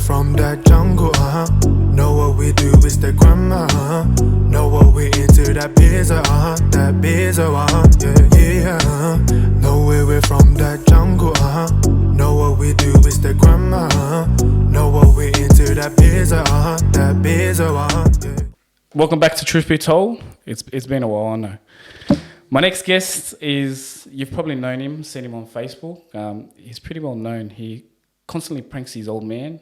from that jungle, know what we do is the grammar, know what we into that bizarre, yeah. Know where we're from that jungle, know what we do is the grammar, know what we into that bizarre, yeah. Welcome back to Truth Be Told. It's been a while, I know. My next guest is, you've probably known him, seen him on Facebook. He's pretty well known. He constantly pranks his old man.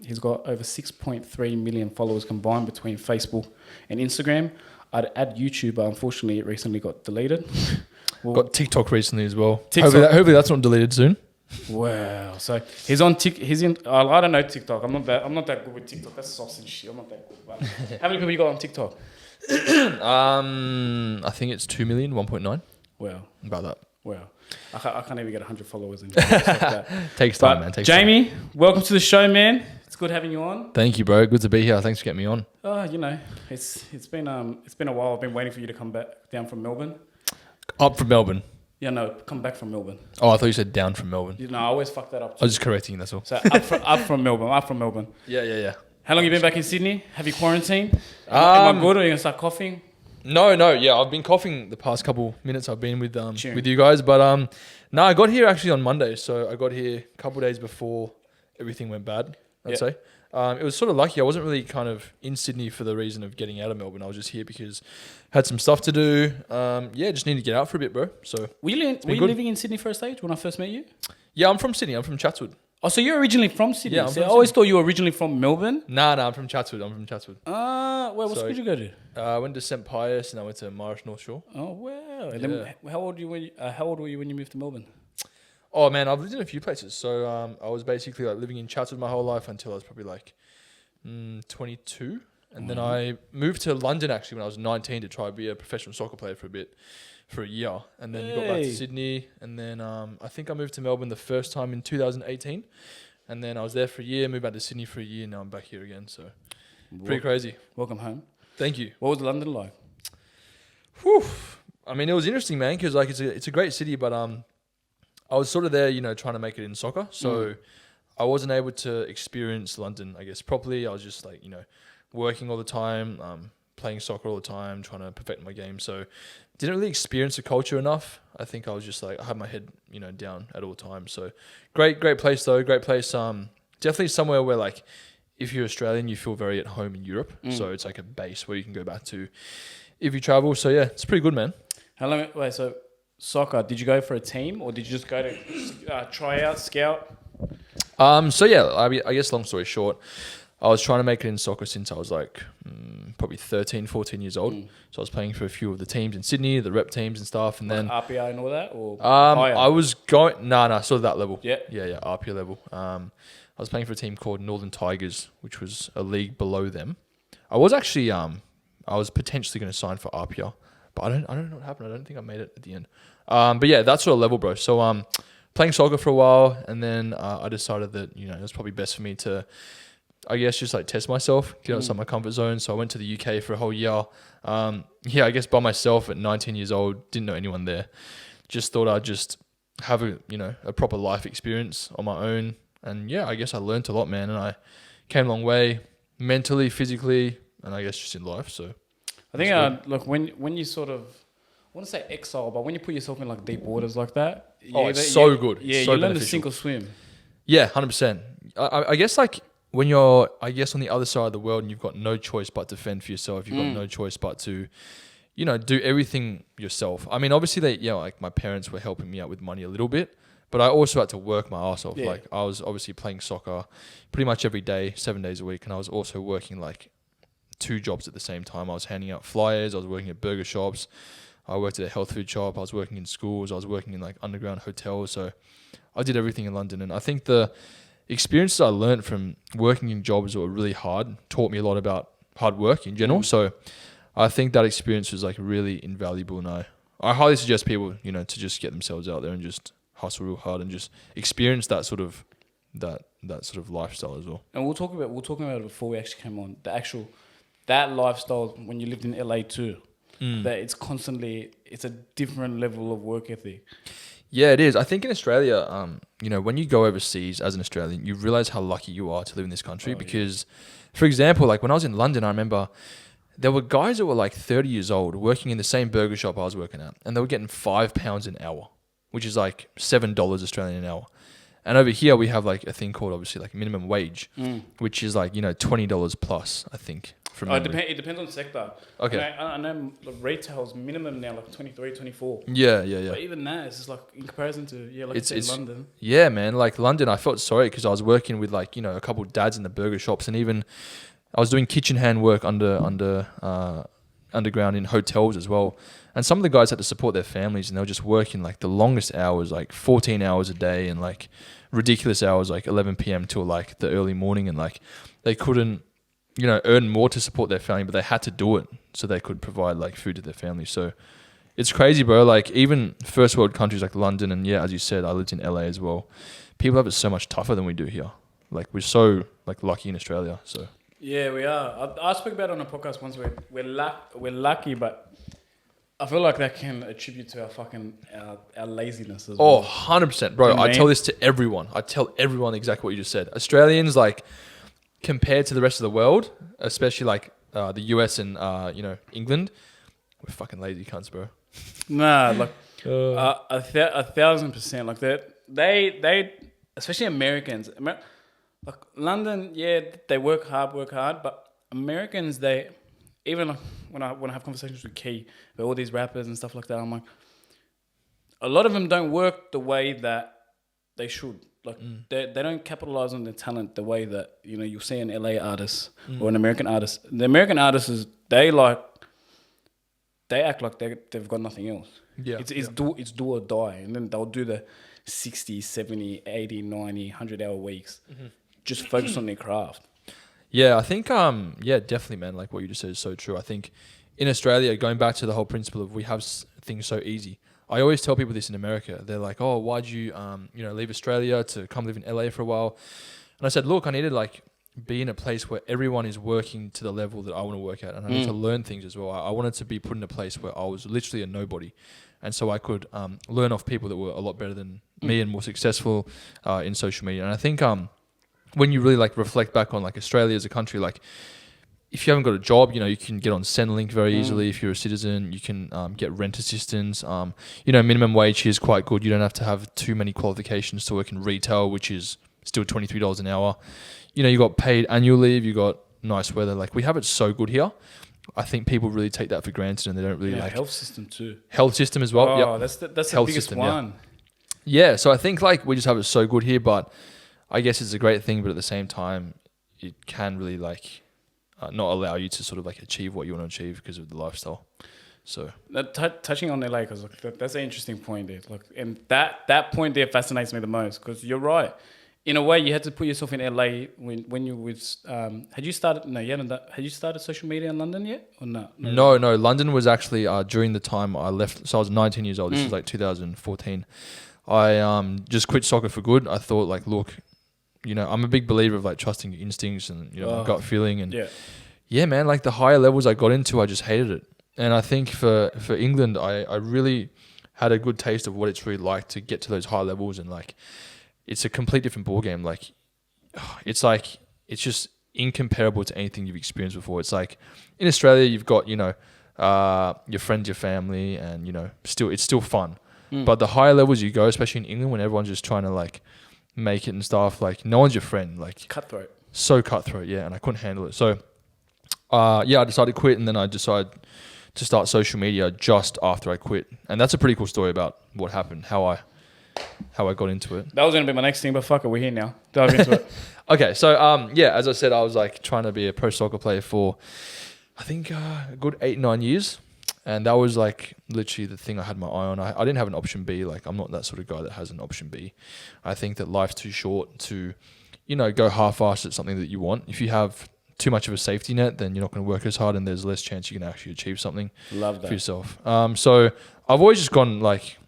He's got over 6.3 million followers combined between Facebook and Instagram. I'd add YouTube, but unfortunately it recently got deleted. Got TikTok recently as well. TikTok. Hopefully that's not deleted soon. Wow. So he's on I don't know TikTok. I'm not that good with TikTok. That's sausage shit. I'm not that good. But how many people you got on TikTok? I think it's 2 million, 1.9. Wow. About that. Wow. I can't even get 100 followers. And stuff like that. Takes time, man. Jamie, welcome to the show, man. It's good having you on. Thank you, bro. Good to be here. Thanks for getting me on. It's been a while. I've been waiting for you to come back down from Melbourne. Up from Melbourne. Yeah, no, come back from Melbourne. Oh, I thought you said down from Melbourne. I always fuck that up. I was just correcting you, that's all. So up from Melbourne. Yeah. How long you been back in Sydney? Have you quarantined? Am I good, or are you gonna start coughing? No. Yeah, I've been coughing the past couple minutes I've been with you guys, but no, I got here actually on Monday, so I got here a couple of days before everything went bad. I'd say. It was sort of lucky. I wasn't really kind of in Sydney for the reason of getting out of Melbourne. I was just here because I had some stuff to do. Just needed to get out for a bit, bro. So were you living in Sydney for a stage when I first met you? Yeah, I'm from Sydney. I'm from Chatswood. Oh, so you're originally from Sydney? Yeah, I always thought you were originally from Melbourne. Nah, I'm from Chatswood. What school did you go to? I went to St. Pius and I went to Marsh North Shore. Oh, wow. And then how old were you when you moved to Melbourne? Oh, man, I've lived in a few places. So I was basically like living in Chatswood my whole life until I was probably like 22. And then I moved to London actually when I was 19 to try to be a professional soccer player for a year. And then got back to Sydney. And then I think I moved to Melbourne the first time in 2018. And then I was there for a year, moved back to Sydney for a year. Now I'm back here again. So pretty crazy. Welcome home. Thank you. What was London like? Whew. I mean, it was interesting, man, because like it's a great city, but I was sort of there, trying to make it in soccer. So I wasn't able to experience London, I guess, properly. I was just like, working all the time, playing soccer all the time, trying to perfect my game. So didn't really experience the culture enough. I think I was just like, I had my head, down at all times. So great place though. Great place. Definitely somewhere where like, if you're Australian, you feel very at home in Europe. So it's like a base where you can go back to if you travel. So yeah, it's pretty good, man. How long? Wait, so soccer, did you go for a team or did you just go to try out, scout? So yeah, I guess long story short, I was trying to make it in soccer since I was like probably 13, 14 years old. So I was playing for a few of the teams in Sydney, the rep teams and stuff. And then RPI and all that? Or I was going, sort of that level. Yeah, RPI level. I was playing for a team called Northern Tigers, which was a league below them. I was actually, I was potentially going to sign for RPI, but I don't know what happened. I don't think I made it at the end. But yeah, that sort of level, bro. So playing soccer for a while, and then I decided that it was probably best for me to, I guess, just like test myself, get outside my comfort zone. So I went to the UK for a whole year. I guess by myself at 19 years old, didn't know anyone there. Just thought I'd just have a proper life experience on my own. And yeah, I guess I learned a lot, man. And I came a long way mentally, physically, and I guess just in life. So I think look, when you sort of, I want to say exile, but when you put yourself in like deep waters like that, it's so good. Yeah, it's so you learn to beneficial. sink or swim. Yeah, 100%. I guess like when you're, on the other side of the world and you've got no choice but to fend for yourself, you've got no choice but to, do everything yourself. I mean, obviously like my parents were helping me out with money a little bit, but I also had to work my ass off. Yeah. Like I was obviously playing soccer pretty much every day, 7 days a week. And I was also working like 2 jobs at the same time. I was handing out flyers. I was working at burger shops. I worked at a health food shop. I was working in schools. I was working in like underground hotels. So I did everything in London. And I think the experiences I learned from working in jobs that were really hard taught me a lot about hard work in general. So I think that experience was like really invaluable. And I highly suggest people, to just get themselves out there and just hustle real hard and just experience that sort of lifestyle as well. And we'll talk about it before we actually came on. That lifestyle when you lived in LA too. That it's a different level of work ethic. Yeah, it is. I think in Australia, you know, when you go overseas as an Australian, you realize how lucky you are to live in this country because, for example, like when I was in London, I remember there were guys that were like 30 years old working in the same burger shop I was working at, and they were getting £5 an hour, which is like $7 Australian an hour. And over here, we have like a thing called obviously like minimum wage, which is like, you know, $20 plus, I think. It depends on the sector. Okay. I know retail's minimum now like 23, 24. Yeah. But even that is just like in comparison to like it's London. Yeah, man. Like London, I felt sorry because I was working with like, you know, a couple of dads in the burger shops, and even I was doing kitchen hand work underground in hotels as well. And some of the guys had to support their families, and they were just working like the longest hours, like 14 hours a day, and like ridiculous hours, like 11 p.m. till like the early morning, and like they couldn't, you know, earn more to support their family, but they had to do it so they could provide like food to their family. So it's crazy, bro. Like even first world countries like London, and yeah, as you said, I lived in LA as well. People have it so much tougher than we do here. Like we're so like lucky in Australia. So yeah, we are. I spoke about it on a podcast once. We're lucky, but I feel like that can attribute to our laziness as well. 100%, bro. I tell this to everyone. I tell everyone exactly what you just said. Australians, like, compared to the rest of the world, especially like the US and you know, England, we're fucking lazy cunts, bro. Nah, like 1,000%. Like they especially Americans. Like London, yeah, they work hard, but Americans, they even like when I have conversations with Key about all these rappers and stuff like that, I'm like, a lot of them don't work the way that they should. Like they don't capitalize on their talent the way that, you know, you'll see an LA artist or an American artist. The American artists they act like they've got nothing else. Yeah. It's do or die, and then they'll do the 60, 70, 80, 90, 100 hour weeks. Just focus on their craft. Yeah, I think yeah, definitely, man. Like what you just said is so true. I think in Australia, going back to the whole principle of we have things so easy. I always tell people this in America. They're like, "Oh, why'd you you know, leave Australia to come live in LA for a while?" And I said, "Look, I need to like be in a place where everyone is working to the level that I want to work at, and I need to learn things as well. I wanted to be put in a place where I was literally a nobody, and so I could learn off people that were a lot better than me and more successful in social media. And I think when you really like reflect back on like Australia as a country, like if you haven't got a job, you know, you can get on Centrelink very easily. If you're a citizen, you can get rent assistance. You know, minimum wage here is quite good. You don't have to have too many qualifications to work in retail, which is still $23 an hour. You know, you got paid annual leave. You got nice weather. Like we have it so good here. I think people really take that for granted, and they don't really like health system too. Health system as well. Oh, that's the biggest system, one. Yeah. So I think like we just have it so good here, but I guess it's a great thing. But at the same time, it can really like not allow you to sort of like achieve what you want to achieve because of the lifestyle. So touching on LA, because that's an interesting point there. Like, and that point there fascinates me the most, because you're right. In a way, you had to put yourself in LA when you was. Had you started? No, you hadn't. Had you started social media in London yet, or no? No. London was actually during the time I left. So I was 19 years old. This was like 2014. I just quit soccer for good. I thought like, look, you know, I'm a big believer of like trusting your instincts and, you know, my gut feeling. And yeah, man, like the higher levels I got into, I just hated it. And I think for England, I really had a good taste of what it's really like to get to those high levels, and like it's a complete different ball game. Like it's just incomparable to anything you've experienced before. It's like in Australia, you've got, you know, your friends, your family, and, you know, it's still fun. But the higher levels you go, especially in England, when everyone's just trying to like make it and stuff, like no one's your friend. Like cutthroat. So cutthroat, yeah, and I couldn't handle it. So I decided to quit, and then I decided to start social media just after I quit. And that's a pretty cool story about what happened, how I got into it. That was going to be my next thing, but fuck it, we're here now. Dive into it. Okay, so as I said, I was like trying to be a pro soccer player for I think a good 8-9 years. And that was like literally the thing I had my eye on. I didn't have an option B. Like I'm not that sort of guy that has an option B. I think that life's too short to, you know, go half-assed at something that you want. If you have too much of a safety net, then you're not going to work as hard, and there's less chance you can actually achieve something for yourself. So I've always just gone like,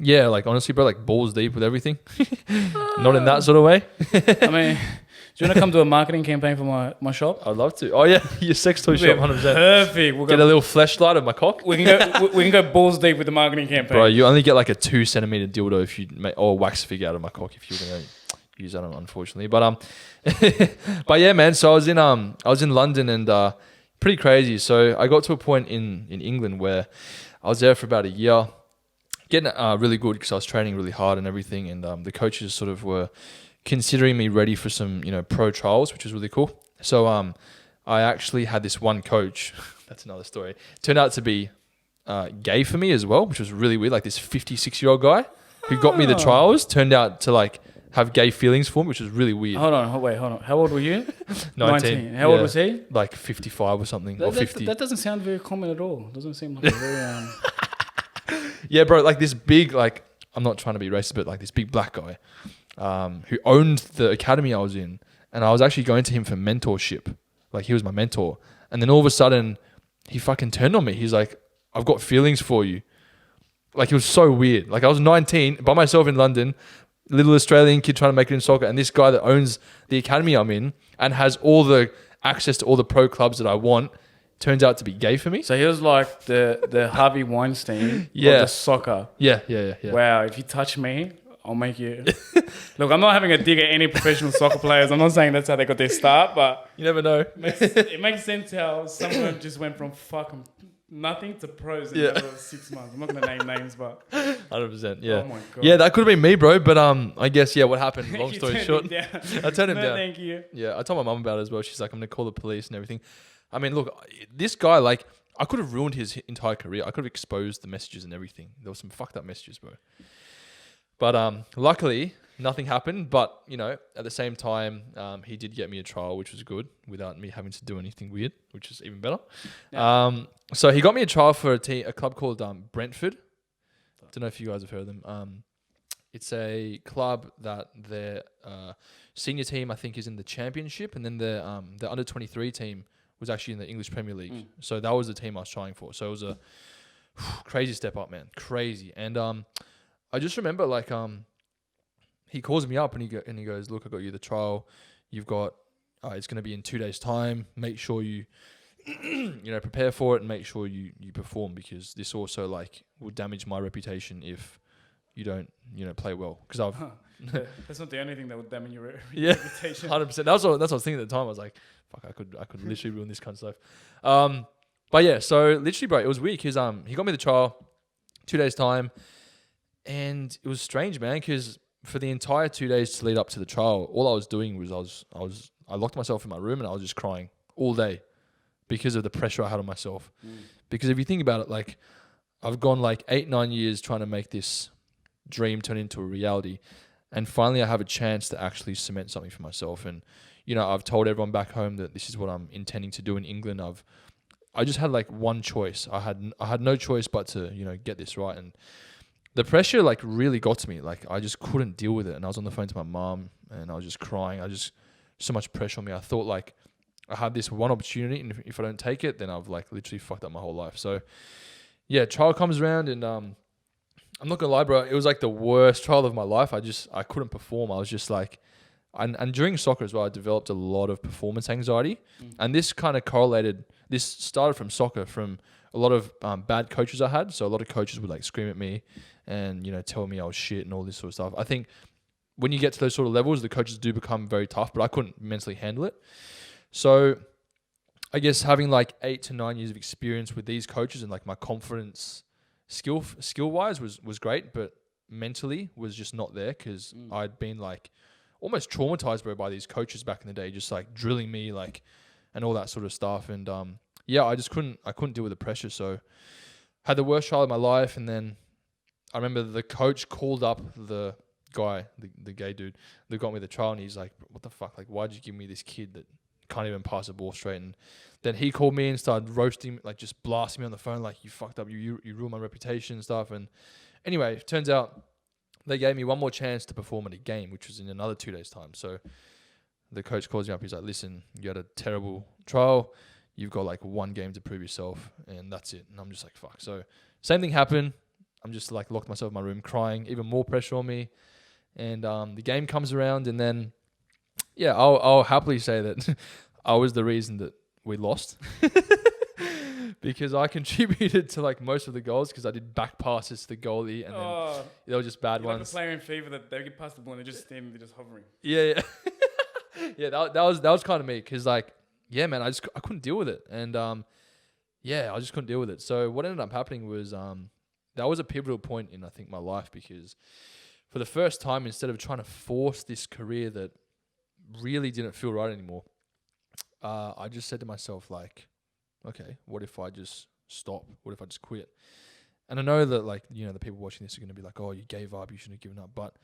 yeah, like honestly, bro, like balls deep with everything. Not in that sort of way. I mean, Do you want to come to a marketing campaign for my shop? I'd love to. Oh yeah, your sex toy shop, 100%. Perfect. We'll Get a little fleshlight of my cock. we can go balls deep with the marketing campaign. Bro, you only get like a 2 centimeter dildo if you make, or a wax figure out of my cock if you're gonna use that, unfortunately. But but yeah, man. So I was in London and pretty crazy. So I got to a point in England where I was there for about a year, getting really good because I was training really hard and everything, and the coaches sort of were considering me ready for some, pro trials, which was really cool. So I actually had this one coach, that's another story, turned out to be gay for me as well, which was really weird. Like this 56-year-old guy who got me the trials turned out to like have gay feelings for me, which was really weird. Hold on. How old were you? 19. How old was he? Like 55 or something, or 50. That doesn't sound very common at all. Doesn't seem like a very... Yeah, bro, like this big, like, I'm not trying to be racist, but like this big black guy who owned the academy I was in. And I was actually going to him for mentorship. Like, he was my mentor. And then all of a sudden, he fucking turned on me. He's like, I've got feelings for you. Like, it was so weird. Like, I was 19, by myself in London, little Australian kid trying to make it in soccer. And this guy that owns the academy I'm in and has all the access to all the pro clubs that I want turns out to be gay for me. So he was like the Harvey Weinstein of Yeah. the soccer. Yeah. Wow, if you touch me, I'll make you... Look, I'm not having a dig at any professional soccer players. I'm not saying that's how they got their start, but... You never know. It makes sense how someone just went from fucking nothing to pros in a matter of 6 months. I'm not going to name names, but... 100%, yeah. Oh my God. Yeah, that could have been me, bro. But I guess, yeah, what happened, long story turned short. him down. I turned him No, down. thank you. Yeah, I told my mum about it as well. She's like, I'm going to call the police and everything. I mean, look, this guy, like, I could have ruined his entire career. I could have exposed the messages and everything. There were some fucked up messages, bro. But luckily, nothing happened. But, at the same time, he did get me a trial, which was good, without me having to do anything weird, which is even better. Yeah. So he got me a trial for a club called Brentford. I don't know if you guys have heard of them. It's a club that their senior team, I think, is in the Championship, and then the under-23 team was actually in the English Premier League. So that was the team I was trying for. So it was a crazy step up, man. Crazy. And I just remember, like, he calls me up and he goes, look, I got you the trial. You've got, it's going to be in 2 days' time. Make sure you, prepare for it and make sure you perform, because this also, like, will damage my reputation if you don't, play well. Because That's not the only thing that would damage your reputation. 100%. That's what I was thinking at the time. I was like, fuck, I could literally ruin this kind of stuff. But yeah, so literally, bro, it was weird because he got me the trial, 2 days' time, and it was strange, man, because for the entire 2 days to lead up to the trial, all I was doing was I locked myself in my room and I was just crying all day because of the pressure I had on myself. Because if you think about it, like, I've gone like 8-9 years trying to make this dream turn into a reality, and finally I have a chance to actually cement something for myself. And I've told everyone back home that this is what I'm intending to do in England. I just had like one choice. I had no choice but to get this right. And the pressure like really got to me. Like, I just couldn't deal with it. And I was on the phone to my mom and I was just crying. So much pressure on me. I thought, like, I had this one opportunity, and if I don't take it, then I've like literally fucked up my whole life. So yeah, trial comes around, and I'm not gonna lie, bro, it was like the worst trial of my life. I couldn't perform. I was just like, and during soccer as well, I developed a lot of performance anxiety, and this kind of correlated. This started from soccer, from a lot of bad coaches I had. So a lot of coaches would like scream at me and tell me I was shit and all this sort of stuff. I think when you get to those sort of levels, the coaches do become very tough, but I couldn't mentally handle it. So I guess having like 8 to 9 years of experience with these coaches, and like my confidence skill wise was great, but mentally was just not there, because I'd been like almost traumatized, bro, by these coaches back in the day, just like drilling me, like, and all that sort of stuff. And yeah, I couldn't deal with the pressure. So had the worst trial of my life. And then I remember the coach called up the guy, the gay dude that got me the trial, and he's like, what the fuck? Like, why'd you give me this kid that can't even pass a ball straight? And then he called me and started roasting, like just blasting me on the phone, like, you fucked up, you ruined my reputation and stuff. And anyway, it turns out they gave me one more chance to perform at a game, which was in another 2 days' time. So the coach calls me up. He's like, listen, you had a terrible trial. You've got like one game to prove yourself, and that's it. And I'm just like, fuck. So same thing happened. I'm just like locked myself in my room crying, even more pressure on me. And the game comes around, and then Yeah, I'll happily say that I was the reason that we lost. Because I contributed to like most of the goals because I did back passes to the goalie and then they were just bad You're ones. like a player in FIFA that they get past the ball and they're just standing, they're just hovering. Yeah. Yeah, that was kind of me because like, yeah, man, I couldn't deal with it. And yeah, I just couldn't deal with it. So what ended up happening was that was a pivotal point in, I think, my life because for the first time, instead of trying to force this career that really didn't feel right anymore, I just said to myself, like, okay, what if I just stop? What if I just quit? And I know that, like, you know, the people watching this are going to be like, oh, you gave up, you shouldn't have given up. But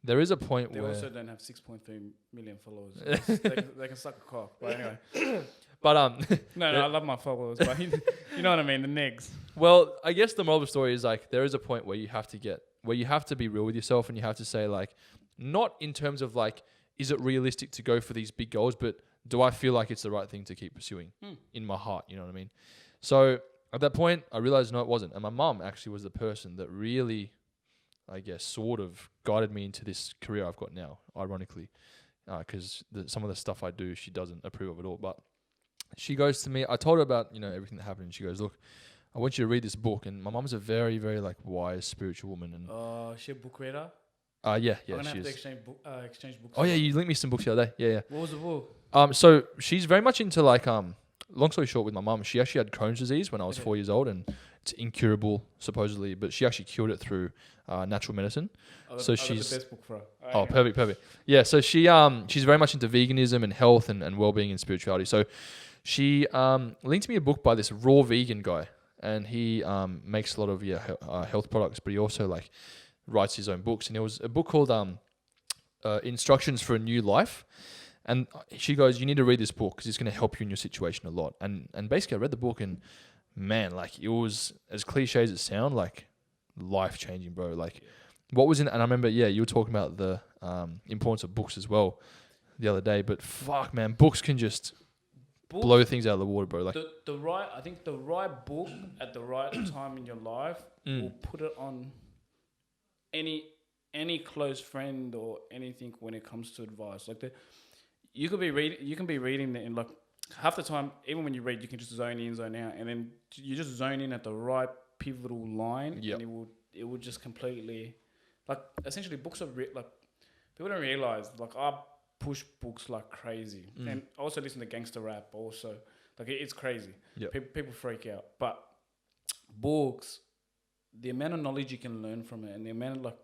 there is a point They where... also don't have 6.3 million followers. they can suck a cock. But anyway. But No, I love my followers, but you know what I mean, the negs. well, I guess the moral of the story is like there is a point where you have to be real with yourself and you have to say like, not in terms of like, is it realistic to go for these big goals, but do I feel like it's the right thing to keep pursuing in my heart? You know what I mean? So at that point, I realized no, it wasn't. And my mum actually was the person that really, I guess, sort of guided me into this career I've got now, ironically, because some of the stuff I do, she doesn't approve of at all. But she goes to me, I told her about, you know, everything that happened. And she goes, look, I want you to read this book. And my mum's a very, very like wise spiritual woman. And She a book reader? yeah, I'm she gonna have is. to exchange books. Oh yeah, you linked me some books the other day. Yeah. What was the book? So she's very much into like long story short with my mum, she actually had Crohn's disease when I was 4 years old and it's incurable supposedly, but she actually cured it through natural medicine. So she's the best book for her. Oh, perfect. Yeah, so she's very much into veganism and health and well-being and spirituality. So she linked me a book by this raw vegan guy and he makes a lot of health products, but he also like writes his own books, and it was a book called Instructions for a New Life. And she goes, you need to read this book because it's going to help you in your situation a lot. And basically I read the book and man, like it was, as cliche as it sounds, like life-changing, bro. Like what was in, and I remember, you were talking about the importance of books as well the other day, but fuck, man, books can just blow things out of the water, bro. Like I think the right book at the right time in your life will put it on any close friend or anything when it comes to advice. Like you can be reading it in like half the time, even when you read, you can just zone in, zone out, and then you just zone in at the right pivotal line, and it will just completely, like, essentially books are like, people don't realize, like, I push books like crazy, and also listen to gangster rap also, like, it's crazy. People freak out, but books, the amount of knowledge you can learn from it, and the amount of, like,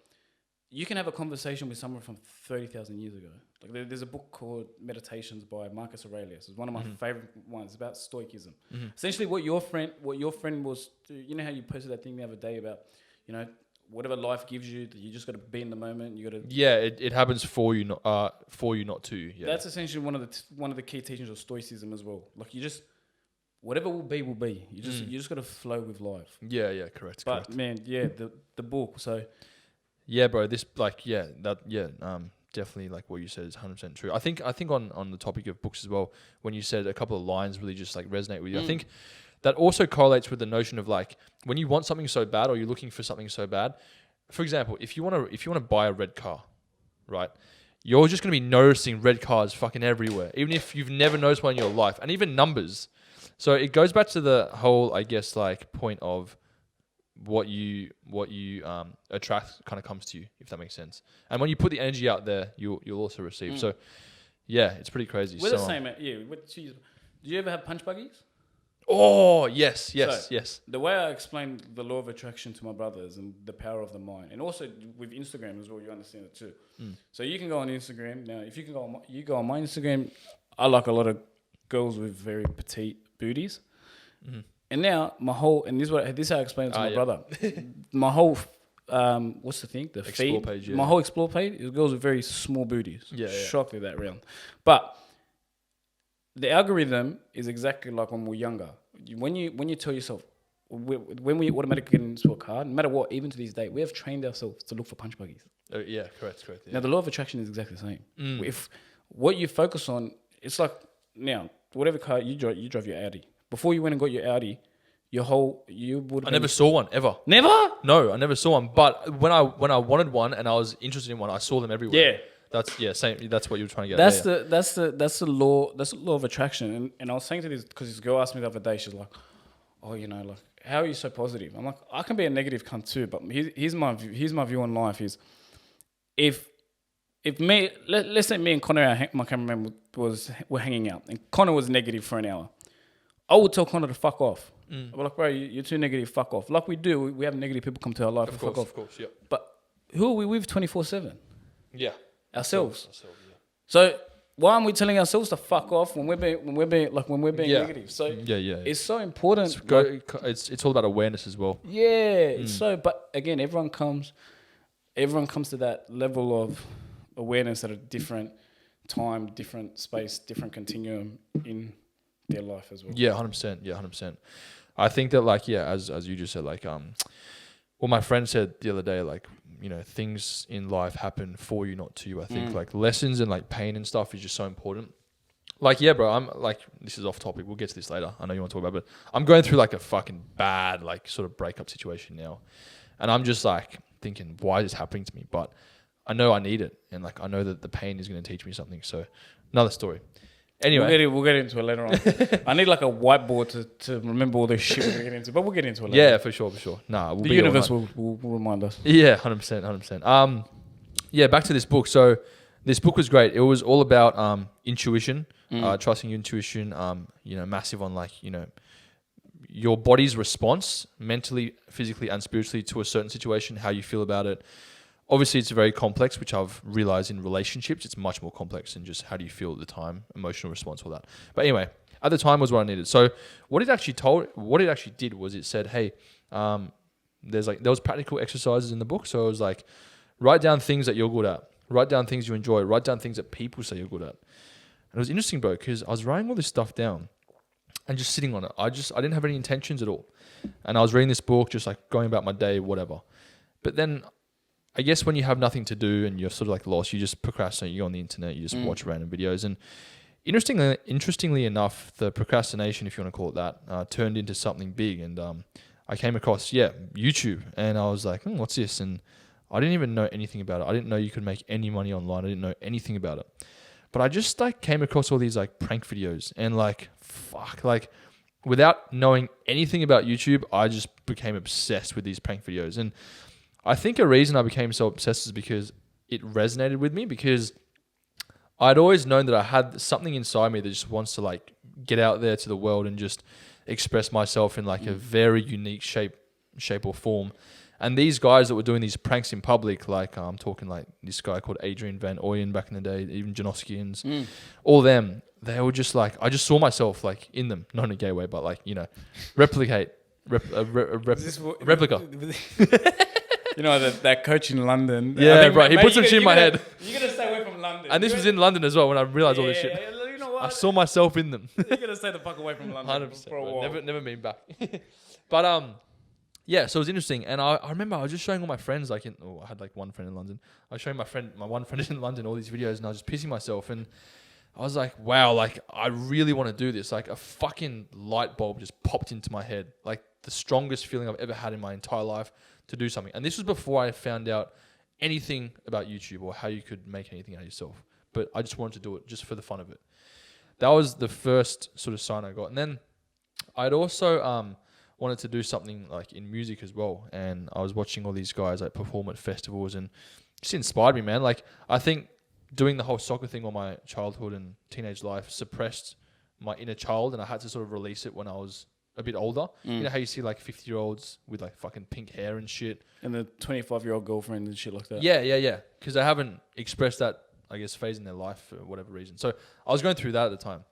you can have a conversation with someone from 30,000 years ago. Like there's a book called Meditations by Marcus Aurelius. It's one of my favorite ones. It's about Stoicism. Essentially, what your friend was. You know how you posted that thing the other day about, you know, whatever life gives you, that you just got to be in the moment. You got to. Yeah, it happens for you, not to. Yeah. That's essentially one of the key teachings of Stoicism as well. Like you just, whatever will be, will be. You just got to flow with life. Yeah, correct. But man, the book. So. Yeah, bro. This definitely like what you said is 100% true. I think on the topic of books as well, when you said a couple of lines really just like resonate with you. I think that also correlates with the notion of like when you want something so bad or you're looking for something so bad. For example, if you want to buy a red car, right? You're just going to be noticing red cars fucking everywhere, even if you've never noticed one in your life, and even numbers. So it goes back to the whole, I guess, like point of what you attract kind of comes to you, if that makes sense. And when you put the energy out there, you'll also receive. So yeah, it's pretty crazy. We're the same. Yeah. Do you ever have punch buggies? Oh yes. So, the way I explain the law of attraction to my brothers and the power of the mind, and also with Instagram as well, you understand it too. So you can go on Instagram now. If you can go on my Instagram, I like a lot of girls with very petite booties. And now this is how I explain it to my brother. My whole what's the thing? The explore feed page. Yeah. My whole explore page is girls with very small booties. Yeah. Shockingly that round. But the algorithm is exactly like when we're younger. When you tell yourself, when we automatically get into a car, no matter what, even to this day, we have trained ourselves to look for punch buggies. Yeah, correct. Yeah. Now the law of attraction is exactly the same. If what you focus on, it's like now whatever car you drive your Audi. Before you went and got your Audi, I never saw one ever. Never? No, I never saw one. But when I wanted one and I was interested in one, I saw them everywhere. Yeah. That's same. That's what you were trying to get. That's at. that's the law. That's the law of attraction. And I was saying to this because this girl asked me the other day. She's like, "Oh, like, how are you so positive?" I'm like, "I can be a negative cunt too, but here's my view. Here's my view on life. Is if me, let's say me and Connor, my cameraman, were hanging out, and Connor was negative for an hour, I would tell Connor to fuck off. I'd be like, bro, you're too negative. Fuck off. Like we do. We have negative people come to our life. Fuck off. Of course, yeah. But who are we with 24/7? Yeah. Ourselves. Yeah. So why aren't we telling ourselves to fuck off when we're being Yeah. negative? So Yeah. it's so important. It's all about awareness as well. Yeah. So, but again, everyone comes to that level of awareness at a different time, different space, different continuum in their life as well. Yeah, 100%. Yeah, 100%. I think that like, as you just said, like, what my friend said the other day, like, things in life happen for you, not to you. I think like lessons and like pain and stuff is just so important. Like, yeah, bro, I'm like, this is off topic. We'll get to this later. I know you want to talk about it, but I'm going through like a fucking bad, like sort of breakup situation now. And I'm just like thinking, why is this happening to me? But I know I need it. And like, I know that the pain is going to teach me something. So another story. Anyway. We'll get into it later on. I need like a whiteboard to remember all this shit we're going to get into, but we'll get into it later. Yeah, for sure. Nah, the universe will remind us. Yeah, 100%. Yeah, back to this book. So this book was great. It was all about intuition, trusting your intuition, massive on like, your body's response mentally, physically, and spiritually to a certain situation, how you feel about it. Obviously, it's very complex, which I've realized in relationships, it's much more complex than just how do you feel at the time, emotional response, all that. But anyway, at the time was what I needed. So what it actually did was it said, hey, there was practical exercises in the book. So it was like, write down things that you're good at, write down things you enjoy, write down things that people say you're good at. And it was interesting, bro, because I was writing all this stuff down and just sitting on it. I didn't have any intentions at all. And I was reading this book, just like going about my day, whatever. But then I guess when you have nothing to do and you're sort of like lost, you just procrastinate. You go on the internet, you just watch random videos. And interestingly enough, the procrastination, if you want to call it that, turned into something big. And I came across, YouTube. And I was like, what's this? And I didn't even know anything about it. I didn't know you could make any money online. I didn't know anything about it. But I just like came across all these like prank videos and like, without knowing anything about YouTube, I just became obsessed with these prank videos. And I think a reason I became so obsessed is because it resonated with me, because I'd always known that I had something inside me that just wants to like get out there to the world and just express myself in like a very unique shape or form. And these guys that were doing these pranks in public, like I'm talking like this guy called Adrian Van Ooyen back in the day, even Janoskians, all them, they were just like, I just saw myself like in them, not in a gay way, but like, replica. That coach in London. Yeah, right. He put some shit in my head. You're going to stay away from London. And this was in London as well when I realised all this shit. You know what? I saw myself in them. You're going to stay the fuck away from London 100%. for a while. Never been back. But so it was interesting. And I remember I was just showing all my friends, I had like one friend in London. I was showing my one friend in London all these videos, and I was just pissing myself. And I was like, wow, like I really want to do this. Like a fucking light bulb just popped into my head. Like the strongest feeling I've ever had in my entire life to do something. And this was before I found out anything about YouTube or how you could make anything out of yourself. But I just wanted to do it just for the fun of it. That was the first sort of sign I got. And then I'd also wanted to do something like in music as well. And I was watching all these guys like perform at festivals, and just inspired me, man. Like I think doing the whole soccer thing all my childhood and teenage life suppressed my inner child, and I had to sort of release it when I was a bit older. You know how you see like 50-year-olds with like fucking pink hair and shit, and the 25-year-old girlfriend and shit like that. Yeah. Because they haven't expressed that, I guess, phase in their life for whatever reason. So I was going through that at the time.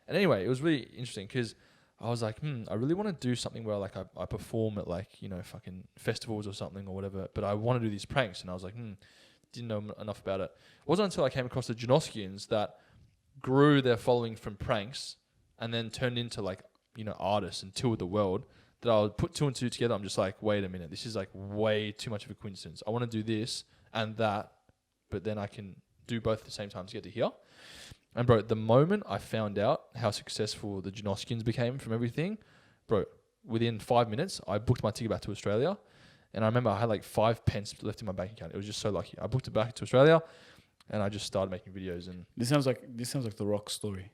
And anyway, it was really interesting because I was like, I really want to do something where like I perform at like, fucking festivals or something or whatever, but I want to do these pranks. And I was like, didn't know enough about it. It wasn't until I came across the Janoskians that grew their following from pranks and then turned into like, artists and toured the world, that I would put two and two together. I'm just like, wait a minute, this is like way too much of a coincidence. I want to do this and that, but then I can do both at the same time to get to here. And bro, the moment I found out how successful the Janoskians became from everything, bro, within 5 minutes, I booked my ticket back to Australia. And I remember I had like 5 pence left in my bank account. It was just so lucky. I booked it back to Australia, and I just started making videos. And This sounds like the Rock story.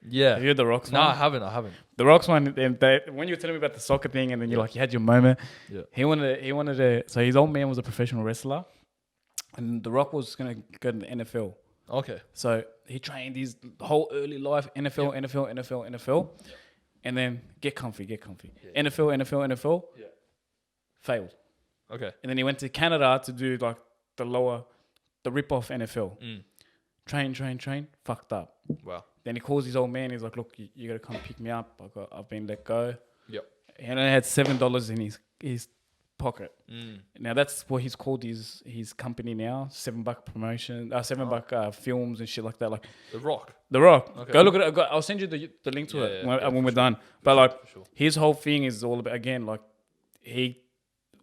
yeah, Have you heard the Rock's no, one? I haven't. The Rock's one, and when you were telling me about the soccer thing, and then you're like, you had your moment. Yeah. He wanted to. So his old man was a professional wrestler, and the Rock was gonna go to the NFL. Okay. So he trained his whole early life NFL, and then get comfy. Yeah. NFL, Yeah. failed, Okay. and then he went to Canada to do like the rip-off NFL. Train, fucked up. Wow. Then he calls his old man. He's like, "Look, you gotta come pick me up. I've been let go." Yep. And I had $7 in his pocket. Mm. Now that's what he's called his company now. $7 promotion, $7 films and shit like that. Like The Rock. The Rock. Okay. Go look at it. I'll send you the link to it when we're done. But like For sure. his whole thing is all about, again, like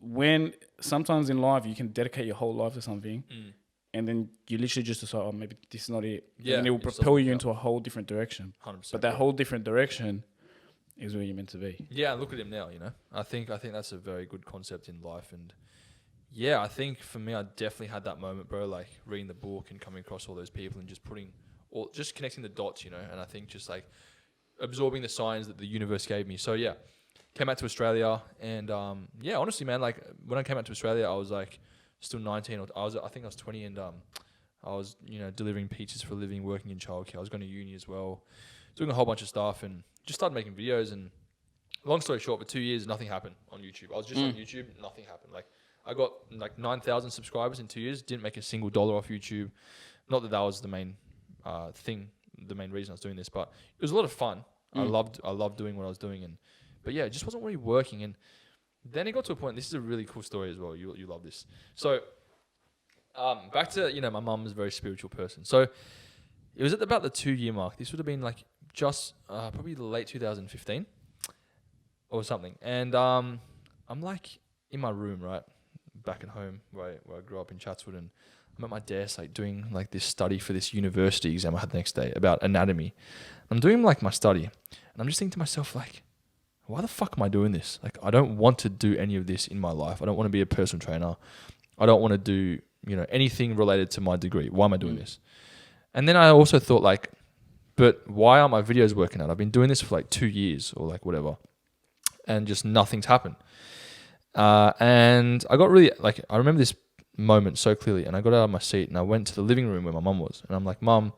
when sometimes in life you can dedicate your whole life to something. And then you literally just decide, oh, maybe this is not it. Yeah, And it will it just propel doesn't you work into a whole different direction. 100%. But that whole different direction is where you're meant to be. Yeah, look at him now, you know. I think that's a very good concept in life. And yeah, I think for me, I definitely had that moment, bro, like reading the book and coming across all those people and just connecting the dots, you know. And I think just like absorbing the signs that the universe gave me. So yeah, came back to Australia, and yeah, honestly, man, like when I came back to Australia, I was like still 19, or I think I was 20, and I was, you know, delivering pizzas for a living, working in childcare. I was going to uni as well, doing a whole bunch of stuff, and just started making videos. And long story short, for 2 years, nothing happened on YouTube. I was just on YouTube, nothing happened. Like I got like 9,000 subscribers in 2 years, didn't make a single dollar off YouTube. Not that was the main the main reason I was doing this, but it was a lot of fun. I loved doing what I was doing, but yeah, it just wasn't really working. And then it got to a point. This is a really cool story as well. You love this. So back to, you know, my mum is a very spiritual person. So it was at about the 2 year mark. This would have been like just probably late 2015 or something. And I'm like in my room, right, back at home where I grew up in Chatswood, and I'm at my desk like doing like this study for this university exam I had the next day about anatomy. I'm doing like my study, and I'm just thinking to myself like, why the fuck am I doing this? Like, I don't want to do any of this in my life. I don't want to be a personal trainer. I don't want to do, you know, anything related to my degree. Why am I doing this? And then I also thought like, but why aren't my videos working out? I've been doing this for like 2 years or like whatever, and just nothing's happened. And I got really, like, I remember this moment so clearly, and I got out of my seat and I went to the living room where my mum was, and I'm like, Mum,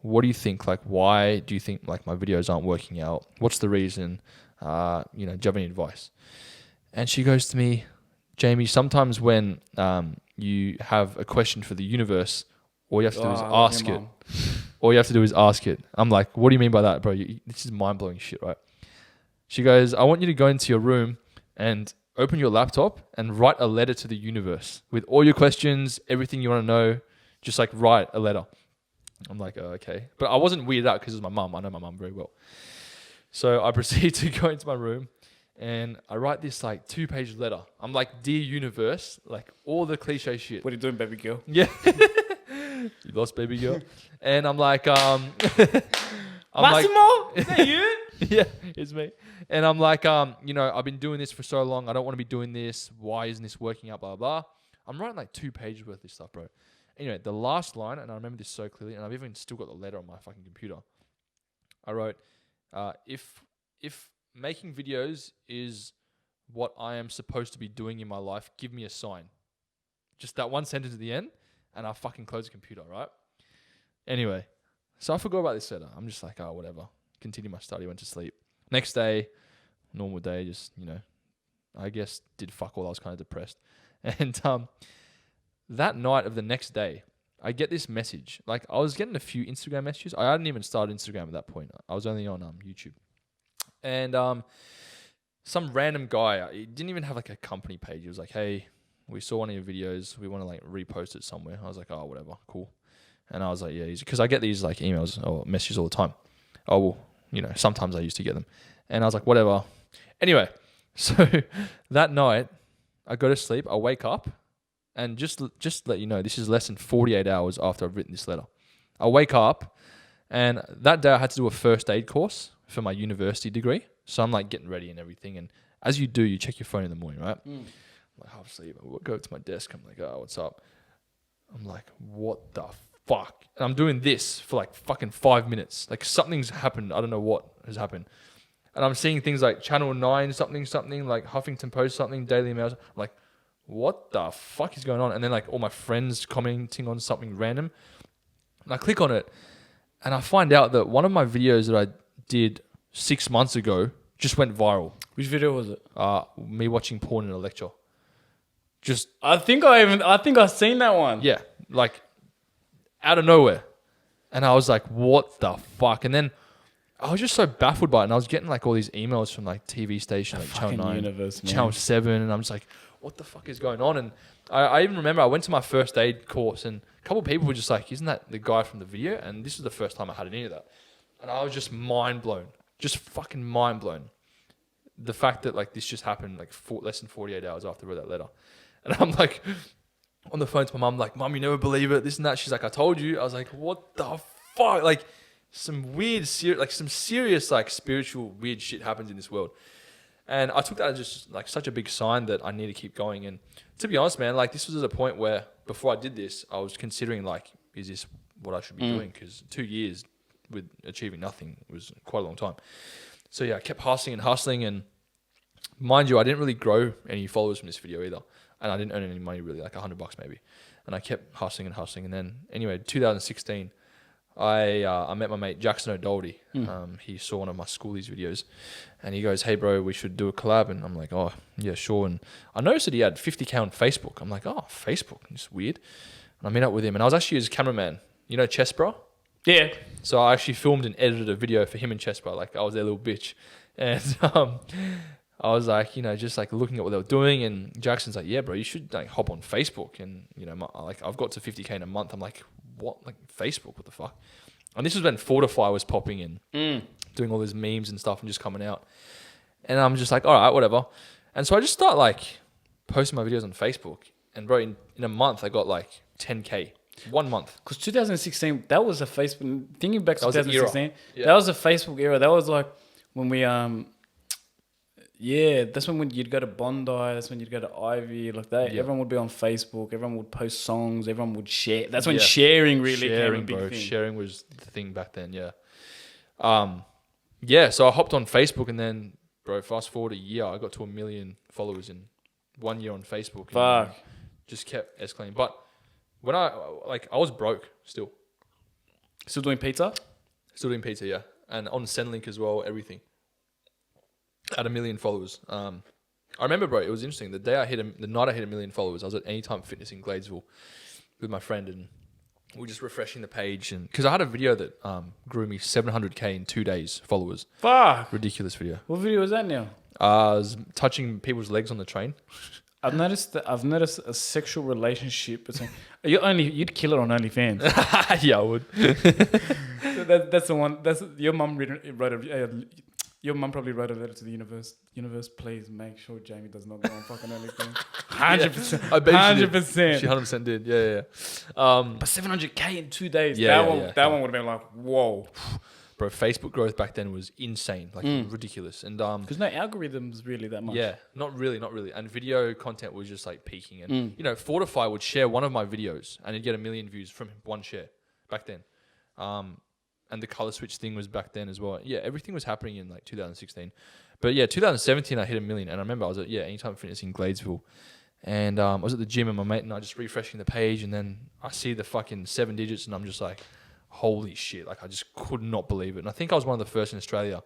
what do you think? Like, why do you think like my videos aren't working out? What's the reason? You know, do you have any advice? And she goes to me, Jamie, sometimes when you have a question for the universe, all you have to do is ask it. All you have to do is ask it. I'm like, what do you mean by that, bro? This is mind-blowing shit, right? She goes, I want you to go into your room and open your laptop and write a letter to the universe with all your questions, everything you want to know. Just like write a letter. I'm like, okay. But I wasn't weirded out because it was my mum. I know my mum very well. So I proceed to go into my room and I write this like 2-page letter. I'm like, dear universe, like all the cliche shit. What are you doing, baby girl? Yeah. You lost, baby girl. And I'm like, Massimo, is that you? Yeah, it's me. And I'm like, you know, I've been doing this for so long. I don't want to be doing this. Why isn't this working out? Blah, blah, blah. I'm writing like 2 pages worth of this stuff, bro. Anyway, the last line, and I remember this so clearly, and I've even still got the letter on my fucking computer. I wrote, if making videos is what I am supposed to be doing in my life, give me a sign. Just that one sentence at the end, and I fucking close the computer, right? Anyway, so I forgot about this letter. I'm just like, oh, whatever. Continue my study, went to sleep. Next day, normal day, just, you know, I guess did fuck all. I was kind of depressed. And that night of the next day, I get this message. Like, I was getting a few Instagram messages. I hadn't even started Instagram at that point. I was only on YouTube. And some random guy, he didn't even have like a company page. He was like, hey, we saw one of your videos. We want to like repost it somewhere. I was like, oh, whatever, cool. And I was like, yeah, because I get these like emails or messages all the time. Oh, well, you know, sometimes I used to get them. And I was like, whatever. Anyway, so that night, I go to sleep. I wake up, and just let you know, this is less than 48 hours after I've written this letter. I wake up, and that day I had to do a first aid course for my university degree. So I'm like getting ready and everything. And as you do, you check your phone in the morning, right? I'm like half asleep. I go up to my desk. I'm like, oh, what's up? I'm like, what the fuck. And I'm doing this for like fucking 5 minutes. Like something's happened. I don't know what has happened. And I'm seeing things like Channel 9 something, like Huffington Post something, Daily Mail. I'm like, what the fuck is going on? And then like all my friends commenting on something random. And I click on it and I find out that one of my videos that I did 6 months ago just went viral. Which video was it? Me watching porn in a lecture. Just I think I've seen that one. yeah, like out of nowhere. And I was like, what the fuck? And then I was just so baffled by it. And I was getting like all these emails from like TV station, like Channel 9, universe, man. Channel 7. And I'm just like, what the fuck is going on? And I even remember I went to my first aid course and a couple of people were just like, isn't that the guy from the video? And this was the first time I had any of that. And I was just mind blown. Just fucking mind blown. The fact that like this just happened like less than 48 hours after I wrote that letter. And I'm like on the phone to my mum, like, Mum, you never believe it, this and that. She's like, I told you. I was like, what the fuck? Like some weird, some serious like spiritual weird shit happens in this world. And I took that as just like such a big sign that I need to keep going. And to be honest, man, like this was at a point where before I did this, I was considering like, is this what I should be doing? Because 2 years with achieving nothing was quite a long time. So yeah, I kept hustling. And mind you, I didn't really grow any followers from this video either. And I didn't earn any money really, like $100 maybe. And I kept hustling. And then anyway, 2016, I met my mate Jackson O'Doherty. He saw one of my schoolies videos and he goes, hey bro, we should do a collab. And I'm like, oh yeah, sure. And I noticed that he had 50K on Facebook. I'm like, oh, Facebook, it's weird. And I met up with him and I was actually his cameraman. You know Chess Bro? Yeah. So I actually filmed and edited a video for him and Chess Bro. Like I was their little bitch. And I was like, you know, just like looking at what they were doing, and Jackson's like, yeah, bro, you should like hop on Facebook. And, you know, like I've got to 50K in a month. I'm like, what? Like Facebook? What the fuck? And this was when Fortify was popping in, doing all these memes and stuff and just coming out. And I'm just like, all right, whatever. And so I just start like posting my videos on Facebook. And bro, in a month, I got like 10K. 1 month. Because 2016, that was a Facebook, thinking back to 2016, Yeah. that was a Facebook era. That was like when we, yeah, that's when you'd go to Bondi, that's when you'd go to Ivy, like that. Yeah. Everyone would be on Facebook, everyone would post songs, everyone would share. That's when sharing really became a big thing. Sharing was the thing back then, yeah. Yeah, so I hopped on Facebook and then, bro, fast forward a year, I got to 1 million followers in 1 year on Facebook. Fuck. Just kept escalating. But when I was broke still. Still doing pizza? Still doing pizza, yeah. And on Sendlink as well, everything. At 1 million followers. I remember, bro, it was interesting. The night I hit 1 million followers, I was at Anytime Fitness in Gladesville with my friend, and we were just refreshing the page. And because I had a video that grew me 700K in 2 days followers. Fuck. Ridiculous video. What video was that now? I was touching people's legs on the train. I've noticed a sexual relationship between. You'd kill it on OnlyFans. Yeah, I would. That's the one. That's your mum wrote a. Your mum probably wrote a letter to the universe. Universe, please make sure Jamie does not go on fucking OnlyFans. 100%. I bet 100%. She 100% did. Yeah. But 700K in 2 days. Yeah, that one would have been like, whoa. Bro, Facebook growth back then was insane, like ridiculous. And because no algorithms really that much. Yeah, not really. And video content was just like peaking. And you know, Fortify would share one of my videos and it'd get 1 million views from one share back then. And the color switch thing was back then as well. Yeah, everything was happening in like 2016. But yeah, 2017 I hit 1 million, and I remember I was at Anytime Fitness in Gladesville, and I was at the gym and my mate and I just refreshing the page, and then I see the fucking 7 digits, and I'm just like, holy shit! Like I just could not believe it. And I think I was one of the first in Australia